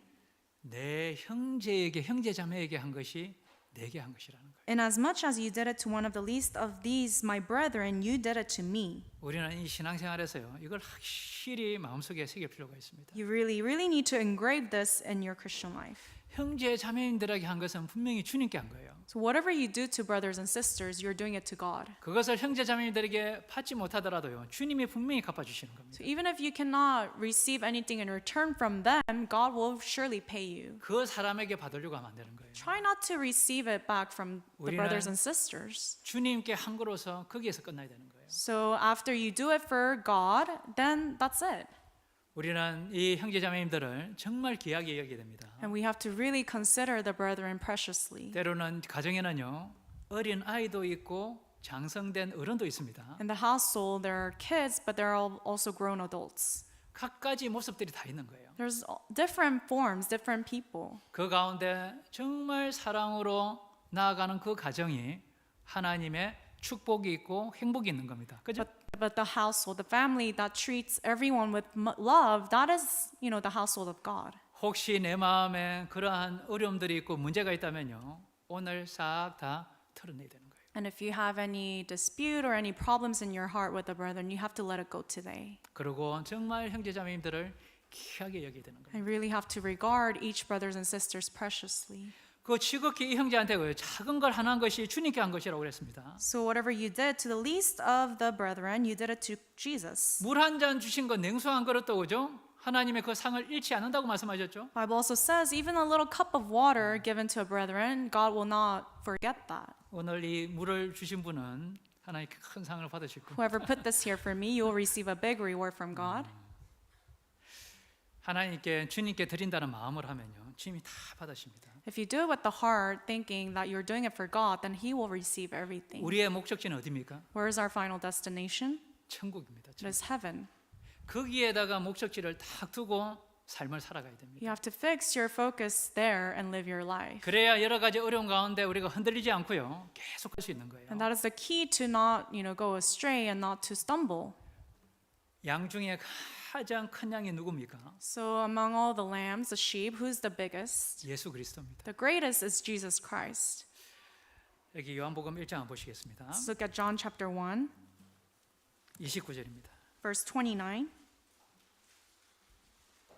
내 형제에게 형제자매에게 한 것이 내게 한 것이라는 거예요. And as much as you did it to one of the least of these, my brethren, you did it to me. 우리는 이 신앙생활에서요. 이걸 확실히 마음속에 새길 필요가 있습니다. You really, really need to engrave this in your Christian life. 형제 자매님들에게 한 것은 분명히 주님께 한 거예요. So whatever you do to brothers and sisters, you're doing it to God. 그것을 형제 자매님들에게 받지 못하더라도요, 주님이 분명히 갚아주시는 겁니다. So even if you cannot receive anything in return from them, God will surely pay you. 그 사람에게 받으려고 하면 안 되는 거예요. Try not to receive it back from the 우리는 brothers and sisters. 주님께 한 거로서 거기에서 끝나야 되는 거예요. So after you do it for God, then that's it. 우리는 이 형제 자매님들을 정말 귀하게 여기게 됩니다. And we have to really consider the brethren preciously. 때로는 가정에는요, 어린 아이도 있고 장성된 어른도 있습니다. In the household, there are kids, but there are also grown adults. 각가지 모습들이 다 있는 거예요. There's different forms, different people. 그 가운데 정말 사랑으로 나아가는 그 가정이 하나님의 축복이 있고 행복이 있는 겁니다. 그죠? But the household, the family that treats everyone with love, that is, the household of God. 혹시 내 마음에 그러한 어려움들이 있고 문제가 있다면요, 오늘 싹 다 털어내야 되는 거예요. And if you have any dispute or any problems in your heart with the brethren, you have to let it go today. 그리고 정말 형제자매님들을 귀하게 여기야 되는 거예요. And really have to regard each brothers and sisters preciously. 그 지극히 이 형제한테 그 작은 걸 하나 한 것이 주님께 한 것이라고 그랬습니다. So whatever you did to the least of the brethren, you did it to Jesus. 물 한 잔 주신 거 냉수 한 그릇도 그죠? 하나님의 그 상을 잃지 않는다고 말씀하셨죠. Bible also says even a little cup of water given to a brethren, God will not forget that. 오늘 이 물을 주신 분은 하나님 큰 상을 받으실 거예요. Whoever put this here for me, you will receive a big reward from God. 하나님께 주님께 드린다는 마음을 하면요, 주님이 다 받으십니다. If you do it with the heart, thinking that you're doing it for God, then He will receive everything. 우리의 목적지는 어디입니까? Where is our final destination? 천국입니다. It is heaven. 거기에다가 목적지를 딱 두고 삶을 살아가야 됩니다. You have to fix your focus there and live your life. 그래야 여러 가지 어려움 가운데 우리가 흔들리지 않고요, 계속 할 수 있는 거예요. And that is the key to not, go astray and not to stumble. 양 중에 가장 큰 양이 누굽니까? So among all the lambs, the sheep, who's the biggest? 예수 그리스도입니다. The greatest is Jesus Christ. 여기 요한복음 1장 보시겠습니다. Let's look at John chapter 1, 29절입니다. verse 29.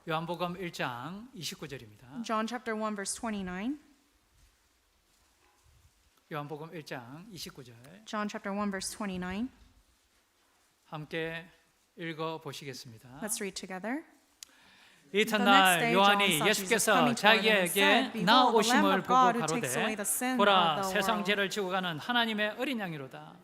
요한복음 1장 29절입니다. John chapter 1, verse 29. 요한복음 1장 29절 John chapter 1, verse 29. 함께 읽어 보시겠습니다. Let's read together. 이튿날 요한이 예수께서 자기에게 나오심을 보고 가로되 보라 세상 죄를 지고 가는 하나님의 어린 양이로다.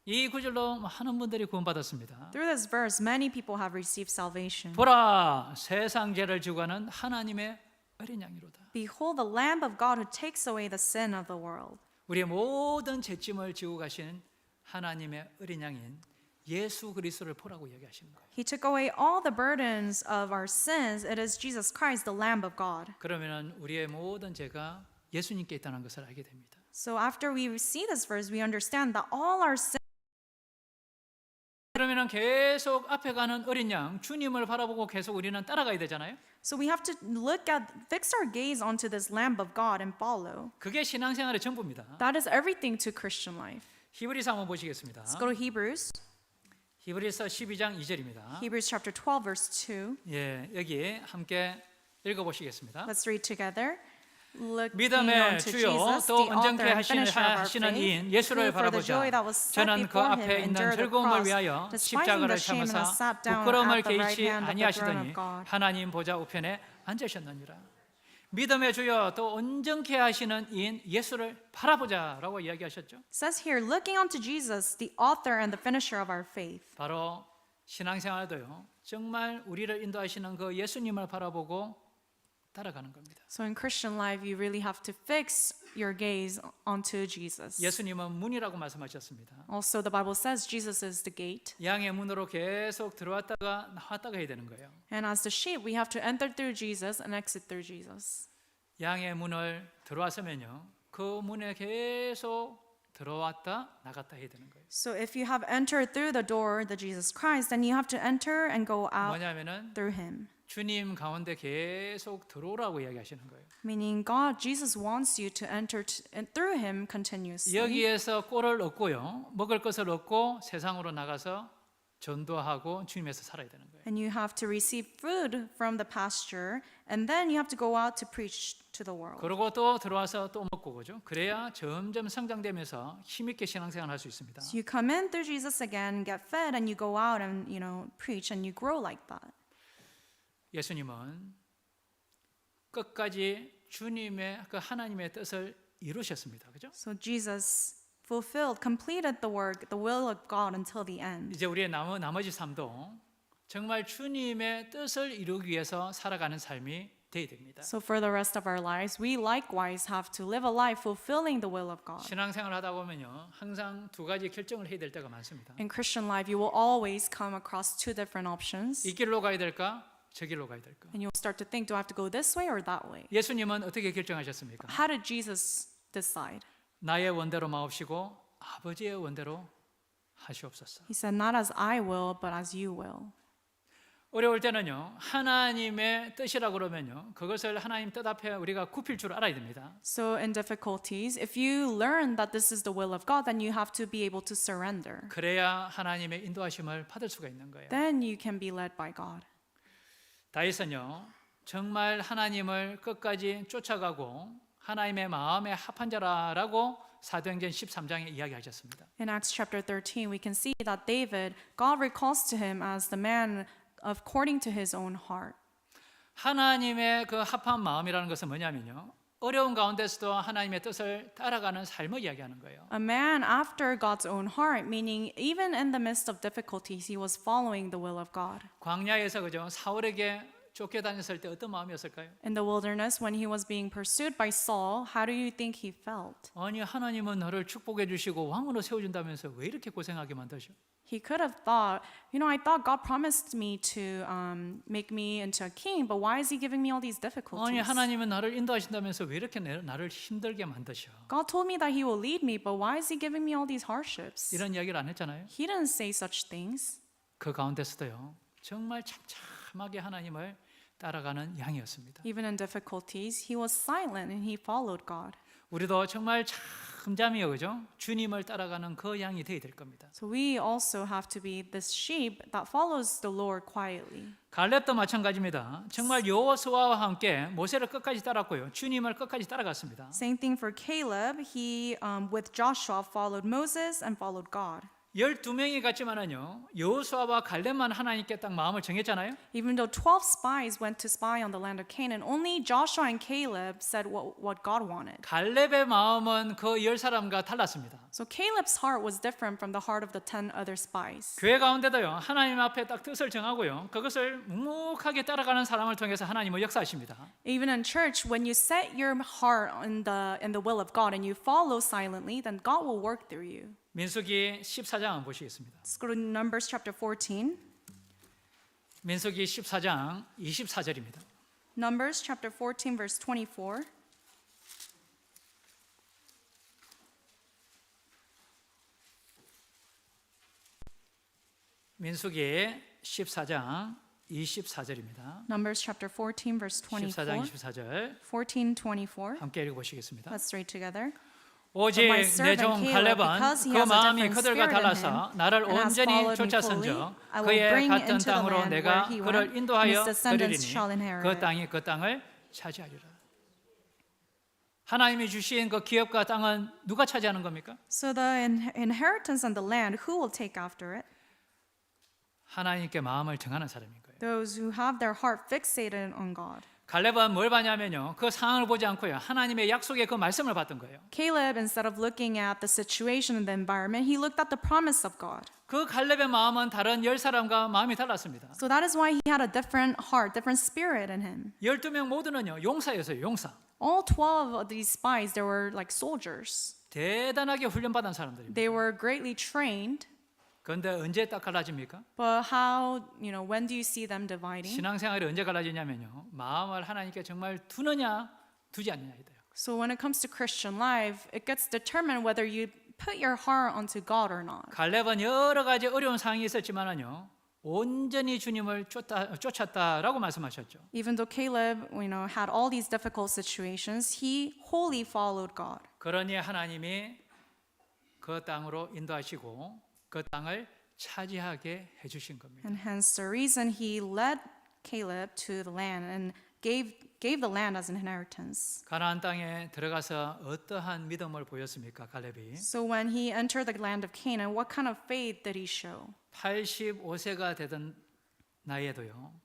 이 구절로 많은 분들이 구원받았습니다. Through this verse, many people have received salvation. 보라 세상 죄를 지고 가는 하나님의 어린 양이로다. Behold the Lamb of God who takes away the sin of the world. 우리의 모든 죄짐을 지고 가신 하나님의 어린 양인 예수 그리스도를 보라고 얘기하시는 거예요. He took away all the burdens of our sins. It is Jesus Christ, the Lamb of God. 그러면은 우리의 모든 죄가 예수님께 있다는 것을 알게 됩니다. So after we see this verse, we understand that all our sins. 그러면은 계속 앞에 가는 어린 양 주님을 바라보고 계속 우리는 따라가야 되잖아요. So we have to fix our gaze onto this Lamb of God and follow. 그게 신앙생활의 전부입니다. That is everything to Christian life. 히브리서 한번 보시겠습니다. Let's go to Hebrews. 히브리서 12장 2절입니다. Hebrews chapter 12, verse 2. 예, 여기 함께 읽어 보시겠습니다. Let's read together. Looking 믿음의 unto 주요 Jesus, 또 the 온전케 author and finisher of our 하시는 faith, 이인 who 예수를 for the 바라보자. joy that was set 저는 그 before him 앞에 있는 endured the 즐거움을 cross, 위하여 despising 십자가를 the shame and 참으사 has sat down 부끄러움을 at the right 개의치 hand of the throne 아니하시더니 of God. 하나님 보좌 우편에 앉으셨느니라. 믿음의 주여 또 온전케 하시는 이인 예수를 바라보자라고 이야기하셨죠. It says here, looking unto Jesus, the author and the finisher of our faith. 바로 신앙생활도요, 정말 우리를 인도하시는 그 예수님을 바라보고 따라가는 겁니다. So in Christian life, you really have to fix your gaze onto Jesus. 예수님은 문이라고 말씀하셨습니다. Also, the Bible says Jesus is the gate. 양의 문으로 계속 들어왔다가 나왔다가 해야 되는 거예요. And as the sheep, we have to enter through Jesus and exit through Jesus. 양의 문을 들어왔으면요, 그 문에 계속 들어왔다 나갔다 해야 되는 거예요. So if you have entered through the door, the Jesus Christ, then you have to enter and go out 뭐냐면은 through Him. 주님 가운데 계속 들어오라고 이야기하시는 거예요. Meaning God, Jesus wants you to enter through Him continuously. 여기에서 꼴을 얻고요, 먹을 것을 얻고 세상으로 나가서 전도하고 주님에서 살아야 되는 거예요. And you have to receive food from the pasture, and then you have to go out to preach to the world. 그러고 또 들어와서 또 먹고 그죠? 그래야 점점 성장되면서 힘있게 신앙생활 할 수 있습니다. So you come in through Jesus again, get fed, and you go out and preach, and you grow like that. 예수님은 끝까지 주님의 그 하나님의 뜻을 이루셨습니다. 그죠? So Jesus completed the work, the will of God until the end. 이제 우리의 나머지 삶도 정말 주님의 뜻을 이루기 위해서 살아가는 삶이 되어야 됩니다. So for the rest of our lives, we likewise have to live a life fulfilling the will of God. 신앙생활 하다 보면요, 항상 두 가지 결정을 해야 될 때가 많습니다. In Christian life, you will always come across two different options, 이 길로 가야 될까, 저 길로 가야 될까? and you'll start to think, do I have to go this way or that way? 예수님은 어떻게 결정하셨습니까? How did Jesus decide? 나의 원대로 마옵시고 아버지의 원대로 하시옵소서. He said, not as I will, but as you will. 어려울 때는요, 하나님의 뜻이라고 그러면요, 그것을 하나님 뜻 앞에 우리가 굽힐 줄 알아야 됩니다. So in difficulties, if you learn that this is the will of God, then you have to be able to surrender. 그래야 하나님의 인도하심을 받을 수가 있는 거예요. Then you can be led by God. 다윗은요, 정말 하나님을 끝까지 쫓아가고 하나님의 마음에 합한 자라라고 사도행전 13장에 이야기하셨습니다. In Acts chapter 13, we can see that David, God recalls to him as the man according to his own heart. 하나님의 그 합한 마음이라는 것은 뭐냐면요, 어려운 가운데서도 하나님의 뜻을 따라가는 삶을 이야기하는 거예요. A man after God's own heart, meaning even in the midst of difficulties, he was following the will of God. 광야에서 그죠, 사울에게 쫓겨다녔을 때 어떤 마음이었을까요? In the wilderness, when he was being pursued by Saul, how do you think he felt? 아니 하나님은 너를 축복해 주시고 왕으로 세워준다면서 왜 이렇게 고생하게 만드셔? He could have thought, I thought God promised me to make me into a king, but why is he giving me all these 아니 difficulties? 하나님은 나를 인도하신다면서 왜 이렇게 나를 힘들게 만드셔? God told me that he will lead me, but why is he giving me all these hardships? 이런 이야기를 안 했잖아요. He didn't say such things. 그 가운데서도요, 정말 참참하게 하나님을 따라가는 양이었습니다. Even in difficulties, he was silent and he followed God. 우리도 정말 참잠이요, 그죠? 주님을 따라가는 그 양이 되어야 될 겁니다. So we also have to be this sheep that follows the Lord quietly. 갈렙도 마찬가지입니다. 정말 여호수아와 함께 모세를 끝까지 따랐고요, 주님을 끝까지 따라갔습니다. Same thing for Caleb. He, with Joshua, followed Moses and followed God. 12명이 갔지만은요, 여호수아와 갈렙만 하나님께 딱 마음을 정했잖아요. Even though 12 spies went to spy on the land of Canaan, only Joshua and Caleb said what God wanted. 갈렙의 마음은 그 10사람과 달랐습니다. So Caleb's heart was different from the heart of the 10 other spies. 교회 가운데도요, 하나님 앞에 딱 뜻을 정하고요, 그것을 묵묵하게 따라가는 사람을 통해서 하나님은 역사하십니다. Even in church, when you set your heart in the will of God and you follow silently, then God will work through you. 민수기 14장 보시겠습니다. Let's go to Numbers chapter 14. 민수기 14장 24절입니다. Numbers chapter 14 verse 24. 민수기 14장 24절입니다. Numbers chapter 14 verse 14장 24. 24절 14:24. 함께 읽어보시겠습니다. Let's read together. 오직 my 내 servant 종 Caleb, 갈렙은 because he 그 has a 마음이 different 그들과 spirit in 달라서 him, 나를 and has 온전히 followed me 쫓아선적 fully, I will 그의 bring 같은 into the 땅으로 land 내가 where he 그를 went, 인도하여 and his descendants 드리리니 shall inherit 그 it. 땅이 그 땅을 차지하리라. 하나님이 주신 그 기업과 땅은 누가 차지하는 겁니까? So the inheritance and the land, who will take after it? 하나님께 마음을 정하는 사람인 거예요. Those who have their heart fixated on God. 갈렙은 뭘 봤냐면요, 그 상황을 보지 않고요, 하나님의 약속의 그 말씀을 봤던 거예요. Caleb, instead of looking at the situation and the environment, he looked at the promise of God. 그 갈렙의 마음은 다른 10사람과 마음이 달랐습니다. So that is why he had a different heart, different spirit in him. 12명 모두는요, 용사였어요, 용사. All 12 of these spies, they were like soldiers. 대단하게 훈련받은 사람들입니다. They were greatly trained. 그런데 언제 딱 갈라집니까? But how, when do you see them dividing? 신앙생활이 언제 갈라지냐면요, 마음을 하나님께 정말 두느냐 두지 않느냐에 돼요. So when it comes to Christian life, it gets determined whether you put your heart onto God or not. 갈렙은 여러 가지 어려운 상황이 있었지만은요, 온전히 주님을 쫓았다라고 말씀하셨죠. Even though Caleb, had all these difficult situations, he wholly followed God. 그러니 하나님이 그 땅으로 인도하시고 그 땅을 차지하게 해주신 겁니다. And hence the reason he led Caleb to the land and gave the land as an inheritance. 가나안 땅에 들어가서 어떠한 믿음을 보였습니까? 갈렙이 So when he entered the land of Canaan, what kind of faith did he show? 85세가 되던 나이에도요,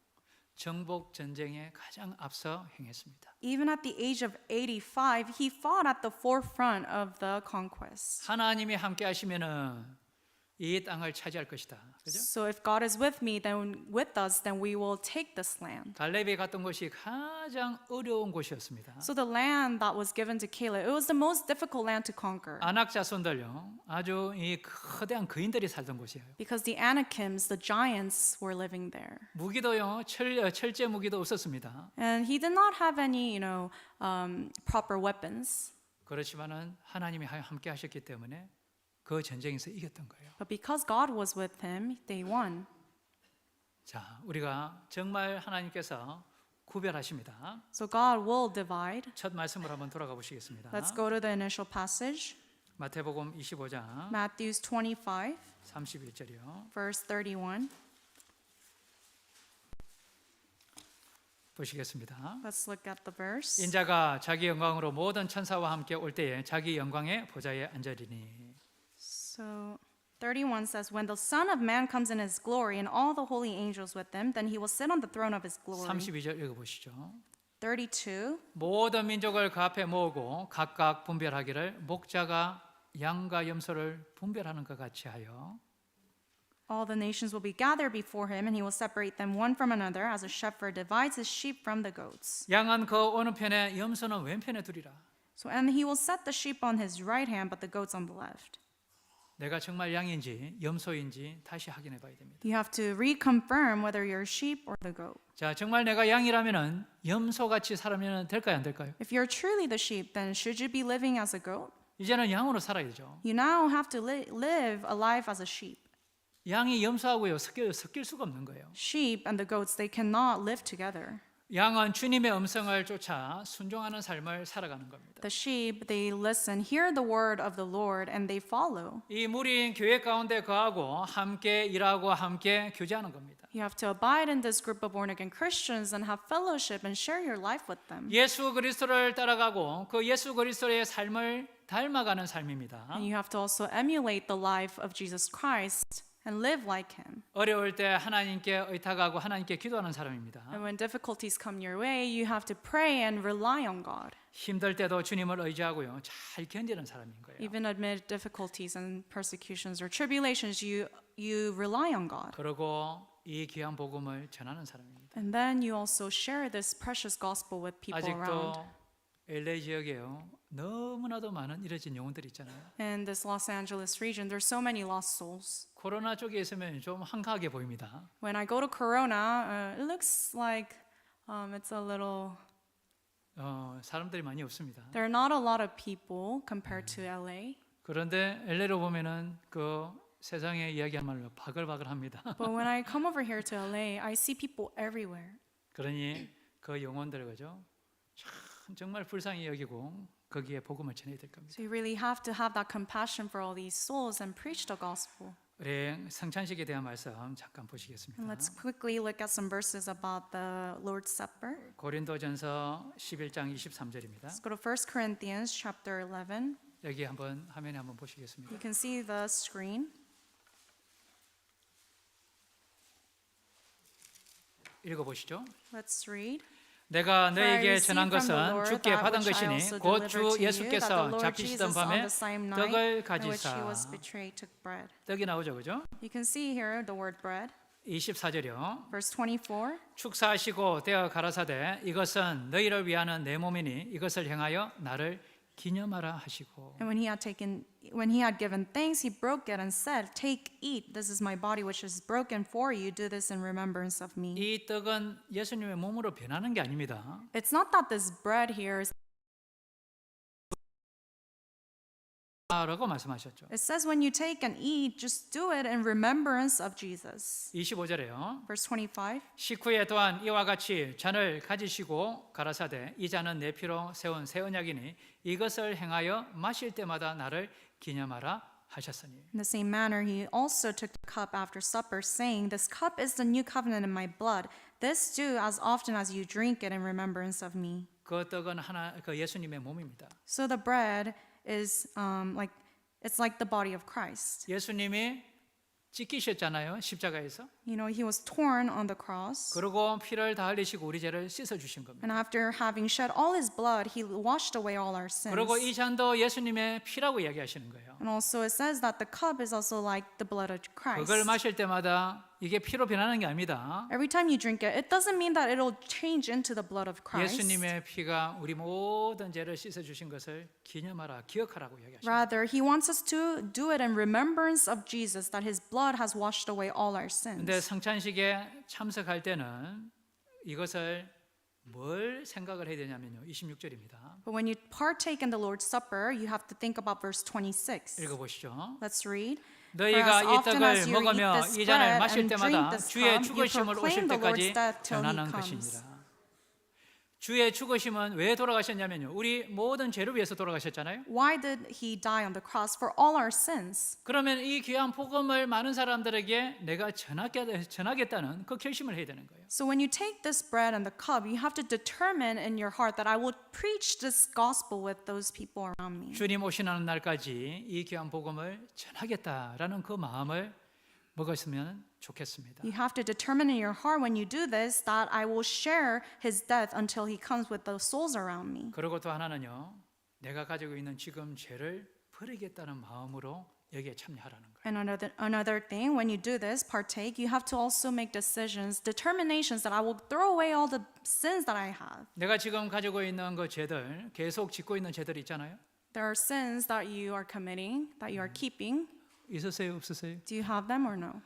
정복 전쟁에 가장 앞서 행했습니다. Even at the age of 85, he fought at the forefront of the conquest. 하나님이 함께 하시면은 이 땅을 차지할 것이다. 그죠? So if God is with me, then with us, then we will take this land. 갈렙이 갔던 곳이 가장 어려운 곳이었습니다. So the land that was given to Caleb, it was the most difficult land to conquer. 아낙 자손들요, 아주 이 거대한 거인들이 살던 곳이에요. Because the Anakims, the giants, were living there. 무기도요, 철제 무기도 없었습니다. And he did not have any, proper weapons. 그렇지만은 하나님이 함께 하셨기 때문에 그 전쟁에서 이겼던 거예요. But because God was with him, they won. 자, 우리가 정말 하나님께서 구별하십니다. So God will divide. 첫 말씀으로 한번 돌아가 보시겠습니다. Let's go to the initial passage. 마태복음 25장 Matthew 25, 31절이요. verse 31. 보시겠습니다. Let's look at the verse. 인자가 자기 영광으로 모든 천사와 함께 올 때에 자기 영광의 보좌에 앉으리니. So 31 says, When the Son of Man comes in his glory and all the holy angels with him, then he will sit on the throne of his glory. 32절 읽어보시죠. 32. 모든 민족을 그 앞에 모으고 각각 분별하기를 목자가 양과 염소를 분별하는 것 같이 하여 All the nations will be gathered before him, and he will separate them one from another, as a shepherd divides his sheep from the goats. 양은 그 어느 편에 염소는 왼편에 두리라. So, and he will set the sheep on his right hand, but the goats on the left. 내가 정말 양인지 염소인지 다시 확인해 봐야 됩니다. You have to reconfirm whether you're a sheep or the goat. 자, 정말 내가 양이라면은 염소같이 살면 될까요, 안 될까요? If you're truly the sheep, then should you be living as a goat? 이제는 양으로 살아야죠. You now have to live a life as a sheep. 양이 염소하고요 섞일 수가 없는 거예요. Sheep and the goats, they cannot live together. 양은 주님의 음성을 쫓아 순종하는 삶을 살아가는 겁니다. The sheep, they listen, hear the word of the Lord, and they follow. 이 무리인 교회 가운데 거하고 함께 일하고 함께 교제하는 겁니다. You have to abide in this group of born-again Christians and have fellowship and share your life with them. 예수 그리스도를 따라가고 그 예수 그리스도의 삶을 닮아가는 삶입니다. And you have to also emulate the life of Jesus Christ and live like him. 어려울 때 하나님께 의탁하고 하나님께 기도하는 사람입니다. And when difficulties come your way, you have to pray and rely on God. 힘들 때도 주님을 의지하고요 잘 견디는 사람인 거예요. Even amid difficulties and persecutions or tribulations, you rely on God. 그리고 이 귀한 복음을 전하는 사람입니다. And then you also share this precious gospel with people around. 아직도 LA 지역에요 너무나도 많은 잃어진 영혼들이 있잖아요. In this Los Angeles region, there's so many lost souls. 코로나 쪽에 있으면 좀 한가하게 보입니다. When I go to Corona, it looks like it's a little. 사람들이 많이 없습니다. There are not a lot of people compared to LA. 그런데 LA로 보면은 그 세상에 이야기한 말로 바글바글합니다. But when I come over here to LA, I see people everywhere. 그러니 그 영혼들 그죠? 정말 불쌍히 여기고 거기에 복음을 전해야 될 겁니다. So you really have to have that compassion for all these souls and preach the gospel. 우리 성찬식에 대한 말씀 잠깐 보시겠습니다. And let's quickly look at some verses about the Lord's Supper. 고린도전서 11장 23절입니다. Let's go to 1 Corinthians chapter 11. 여기 한번 화면에 한번 보시겠습니다. You can see the screen. 읽어 보시죠. Let's read. 내가 For I 너에게 received 전한 from the 것은 Lord 주께 that 받은 which I 것이니 also 곧 delivered 주 to you, that the 예수께서 Lord 잡히시던 Jesus on 밤에 the same night 떡을 in which he 가지사 was betrayed took bread. 떡이 나오죠, 그죠? You can see here the word bread. 24절이요. Verse 24. 축사하시고 떼어 가라사대 이것은 너희를 위하는 내 몸이니 이것을 행하여 나를 기념하라 하시고. And when he had given thanks, he broke it and said, "Take, eat. This is my body, which is broken for you. Do this in remembrance of me." 이 떡은 예수님의 몸으로 변하는 게 아닙니다. It's not that this bread here is. 라고 말씀하셨죠. It says when you take and eat, just do it in remembrance of Jesus. 25절에요. Verse 25. 식후에 또한 이와 같이 잔을 가지시고 가라사대 이 잔은 내 피로 세운 새 언약이니 이것을 행하여 마실 때마다 나를 기념하라 하셨으니. In the same manner, he also took the cup after supper, saying, "This cup is the new covenant in my blood. This do as often as you drink it in remembrance of me." 그 떡은 그 예수님의 몸입니다. So the bread is it's like the body of Christ. 예수님이 찢기셨잖아요, 십자가에서. You know, he was torn on the cross. 그리고 피를 다 흘리시고 우리 죄를 씻어 주신 겁니다. And after having shed all his blood, he washed away all our sins. 그리고 이 잔도 예수님의 피라고 이야기하시는 거예요. And also it says that the cup is also like the blood of Christ. 그걸 마실 때마다 이게 피로 변하는 게 아닙니다. Every time you drink it, it doesn't mean that it'll change into the blood of Christ. 예수님의 피가 우리 모든 죄를 씻어 주신 것을 기념하라, 기억하라고 이야기하십니다. Rather, he wants us to do it in remembrance of Jesus, that his blood has washed away all our sins. 근데 성찬식에 참석할 때는 이것을 뭘 생각을 해야 되냐면요. 26절입니다. But when you partake in the Lord's Supper, you have to think about verse 26. 읽어 보시죠. Let's read. 너희가 For as 이 often as 떡을 you 먹으며 eat this 이 잔을 bread 마실 and 때마다 drink this 주의 cup, you 죽으심을 오실 proclaim the Lord's 때까지 death till he 전하는 comes. 것입니다. 주의 죽으심은 왜 돌아가셨냐면요. 우리 모든 죄를 위해서 돌아가셨잖아요. Why did he die on the cross? For all our sins. 그러면 이 귀한 복음을 많은 사람들에게 내가 전하겠다는 그 결심을 해야 되는 거예요. So when you take this bread and the cup, you have to determine in your heart that I will preach this gospel with those people around me. 주님 오시는 날까지 이 귀한 복음을 전하겠다라는 그 마음을 먹었으면 좋겠습니다. You have to determine in your heart when you do this that I will share his death until he comes with the souls around me. 그리고 또 하나는요. 내가 가지고 있는 지금 죄를 버리겠다는 마음으로 여기에 참여하라는 거예요. And another thing, when you do this, partake, you have to also make decisions, determinations that I will throw away all the sins that I have. 내가 지금 가지고 있는 그 죄들, 계속 짓고 있는 죄들 있잖아요. There are sins that you are committing, that you are keeping. 있으세요, 없으세요? Do you have them or no?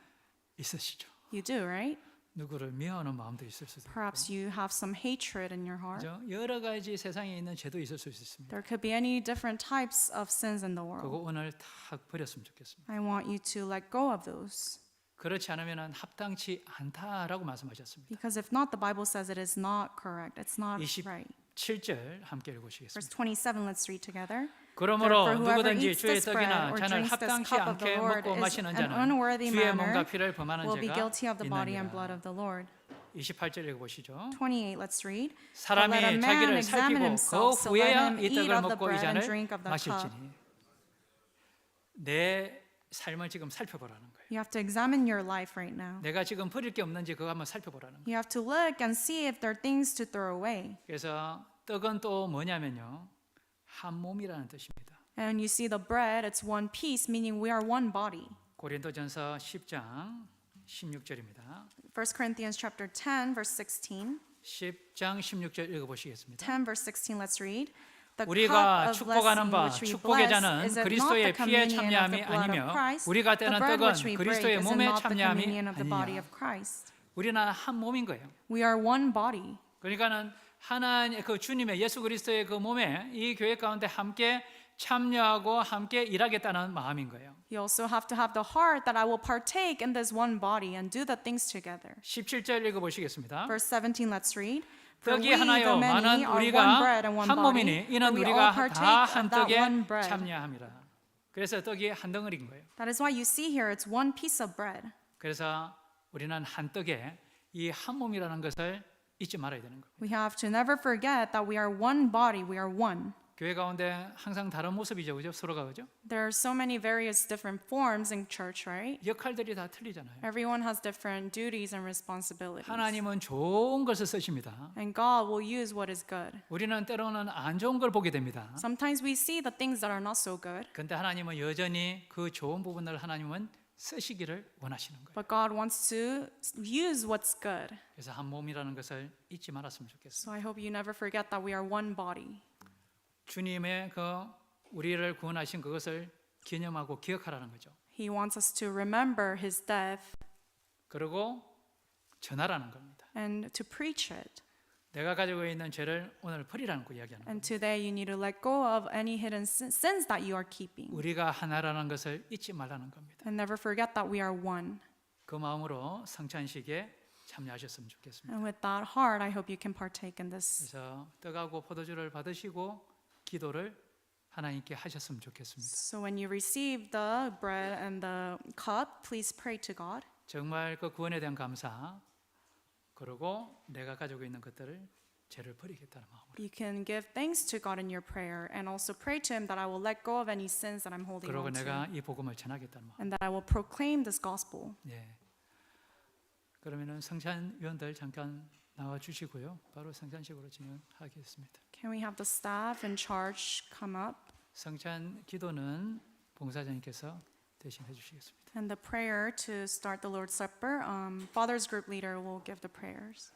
있으시죠. You do, right? 누구를 미워하는 마음도 있을 수도 있고. Perhaps you have some hatred in your heart. 그죠? 여러 가지 세상에 있는 죄도 있을 수 있습니다. There could be any different types of sins in the 그거 world. 오늘 다 버렸으면 좋겠습니다. I want you to let go of those. 그렇지 않으면 합당치 않다라고 말씀하셨습니다. Because if not, the Bible says it is not correct. It's not 20 right. 7절 함께 Verse 읽으시겠습니다. 27, let's read together. 그러므로 For whoever 누구든지 eats 주의 this bread 떡이나 or 잔을 drinks this 합당치 cup of the 않게 Lord 먹고 is 마시는 an 자는 unworthy 주의 manner 몸과 피를 범하는 will be 죄가 guilty of the body and blood 있느니라. of the Lord. 28절 읽어보시죠. 28, let's read. 사람이 But let a man 자기를 examine 살피고 그 himself, so let 후에야 him 이 eat 떡을 of the 먹고 이 bread and 잔을 drink of the cup. 마실지니. 내 삶을 지금 살펴보라는 거예요. You have to examine your life right now. 내가 지금 버릴 게 없는지 그거 한번 살펴보라는 거예요. You have to look and see if there are things to throw away. 그래서 떡은 또 뭐냐면요. 한 몸이라는 뜻입니다. And you see the bread, it's one piece, meaning we are one body. 고린도전서 10장 16절입니다. 1 Corinthians chapter 10, verse 16. 10장 16절 읽어보시겠습니다. 10, verse 16, let's read. The 우리가 cup of 축복하는 blessing 바 which we 축복의 bless, 잔은 is it not 그리스도의 the 피에 communion of the 참여함이 blood 아니며 of Christ? 우리가 The 떼는 bread 떡은 which we break, 그리스도의 is it 몸에 not the 참여함이 communion of the body 아니냐. of Christ? 우리는 한 몸인 거예요. We are one body. 그러니까는 하나님 그 주님의 예수 그리스도의 그 몸에 이 교회 가운데 함께 참여하고 함께 일하겠다는 마음인 거예요. You also have to have the heart that I will partake in this one body and do the things together. 17절 읽어보시겠습니다. Verse 17, let's read. For 떡이 we, 하나요 the many, 많은 are 우리가 one bread and one 한 body, 몸이니 이는 and we all 우리가 다 partake 한 of that 떡에 one bread. 참여함이라. 그래서 떡이 한 덩어리인 거예요. That is why you see here it's one piece of bread. 그래서 우리는 한 떡에 이 한 몸이라는 것을 잊지 말아야 되는 거예요. We have to never forget that we are one body, we are one. 교회 가운데 항상 다른 모습이죠, 그죠? 서로가 그죠? There are so many various different forms in church, right? 역할들이 다 틀리잖아요. Everyone has different duties and responsibilities. 하나님은 좋은 것을 쓰십니다. And God will use what is good. 우리는 때로는 안 좋은 걸 보게 됩니다. Sometimes we see the things that are not so good, 근데 하나님은 여전히 그 좋은 부분을 하나님은 쓰시기를 원하시는 거예요. but God wants to use what's good. 그래서 한 몸이라는 것을 잊지 말았으면 좋겠어요. So I hope you never forget that we are one body. 주님의 그 우리를 구원하신 그것을 기념하고 기억하라는 거죠. He wants us to remember his death 그리고 전하라는 겁니다. and to preach it. 내가 가지고 있는 죄를 오늘 버리라는 거 이야기하는 거예요. And today you need to let go of any hidden sins that you are keeping. 우리가 하나라는 것을 잊지 말라는 겁니다. And never forget that we are one. 그 마음으로 성찬식에 참여하셨으면 좋겠습니다. And with that heart, I hope you can partake in this. 그래서 떡하고 포도주를 받으시고 기도를 하나님께 하셨으면 좋겠습니다. So when you receive the bread and the cup, please pray to God. 정말 그 구원에 대한 감사, 그리고 내가 가지고 있는 것들을 죄를 버리겠다는 마음으로. You can give thanks to God in your prayer and also pray to Him that I will let go of any sins that I'm holding 그리고 on to 내가 이 복음을 전하겠다는 마음. and that I will proclaim this gospel. 예. 그러면은 성찬위원들 잠깐 나와 주시고요. 바로 성찬식으로 진행하겠습니다. Can we have the staff in charge come up? 성찬 기도는 봉사장님께서 대신해 주시겠습니다. And the prayer to start the Lord's Supper, Father's group leader will give the prayers.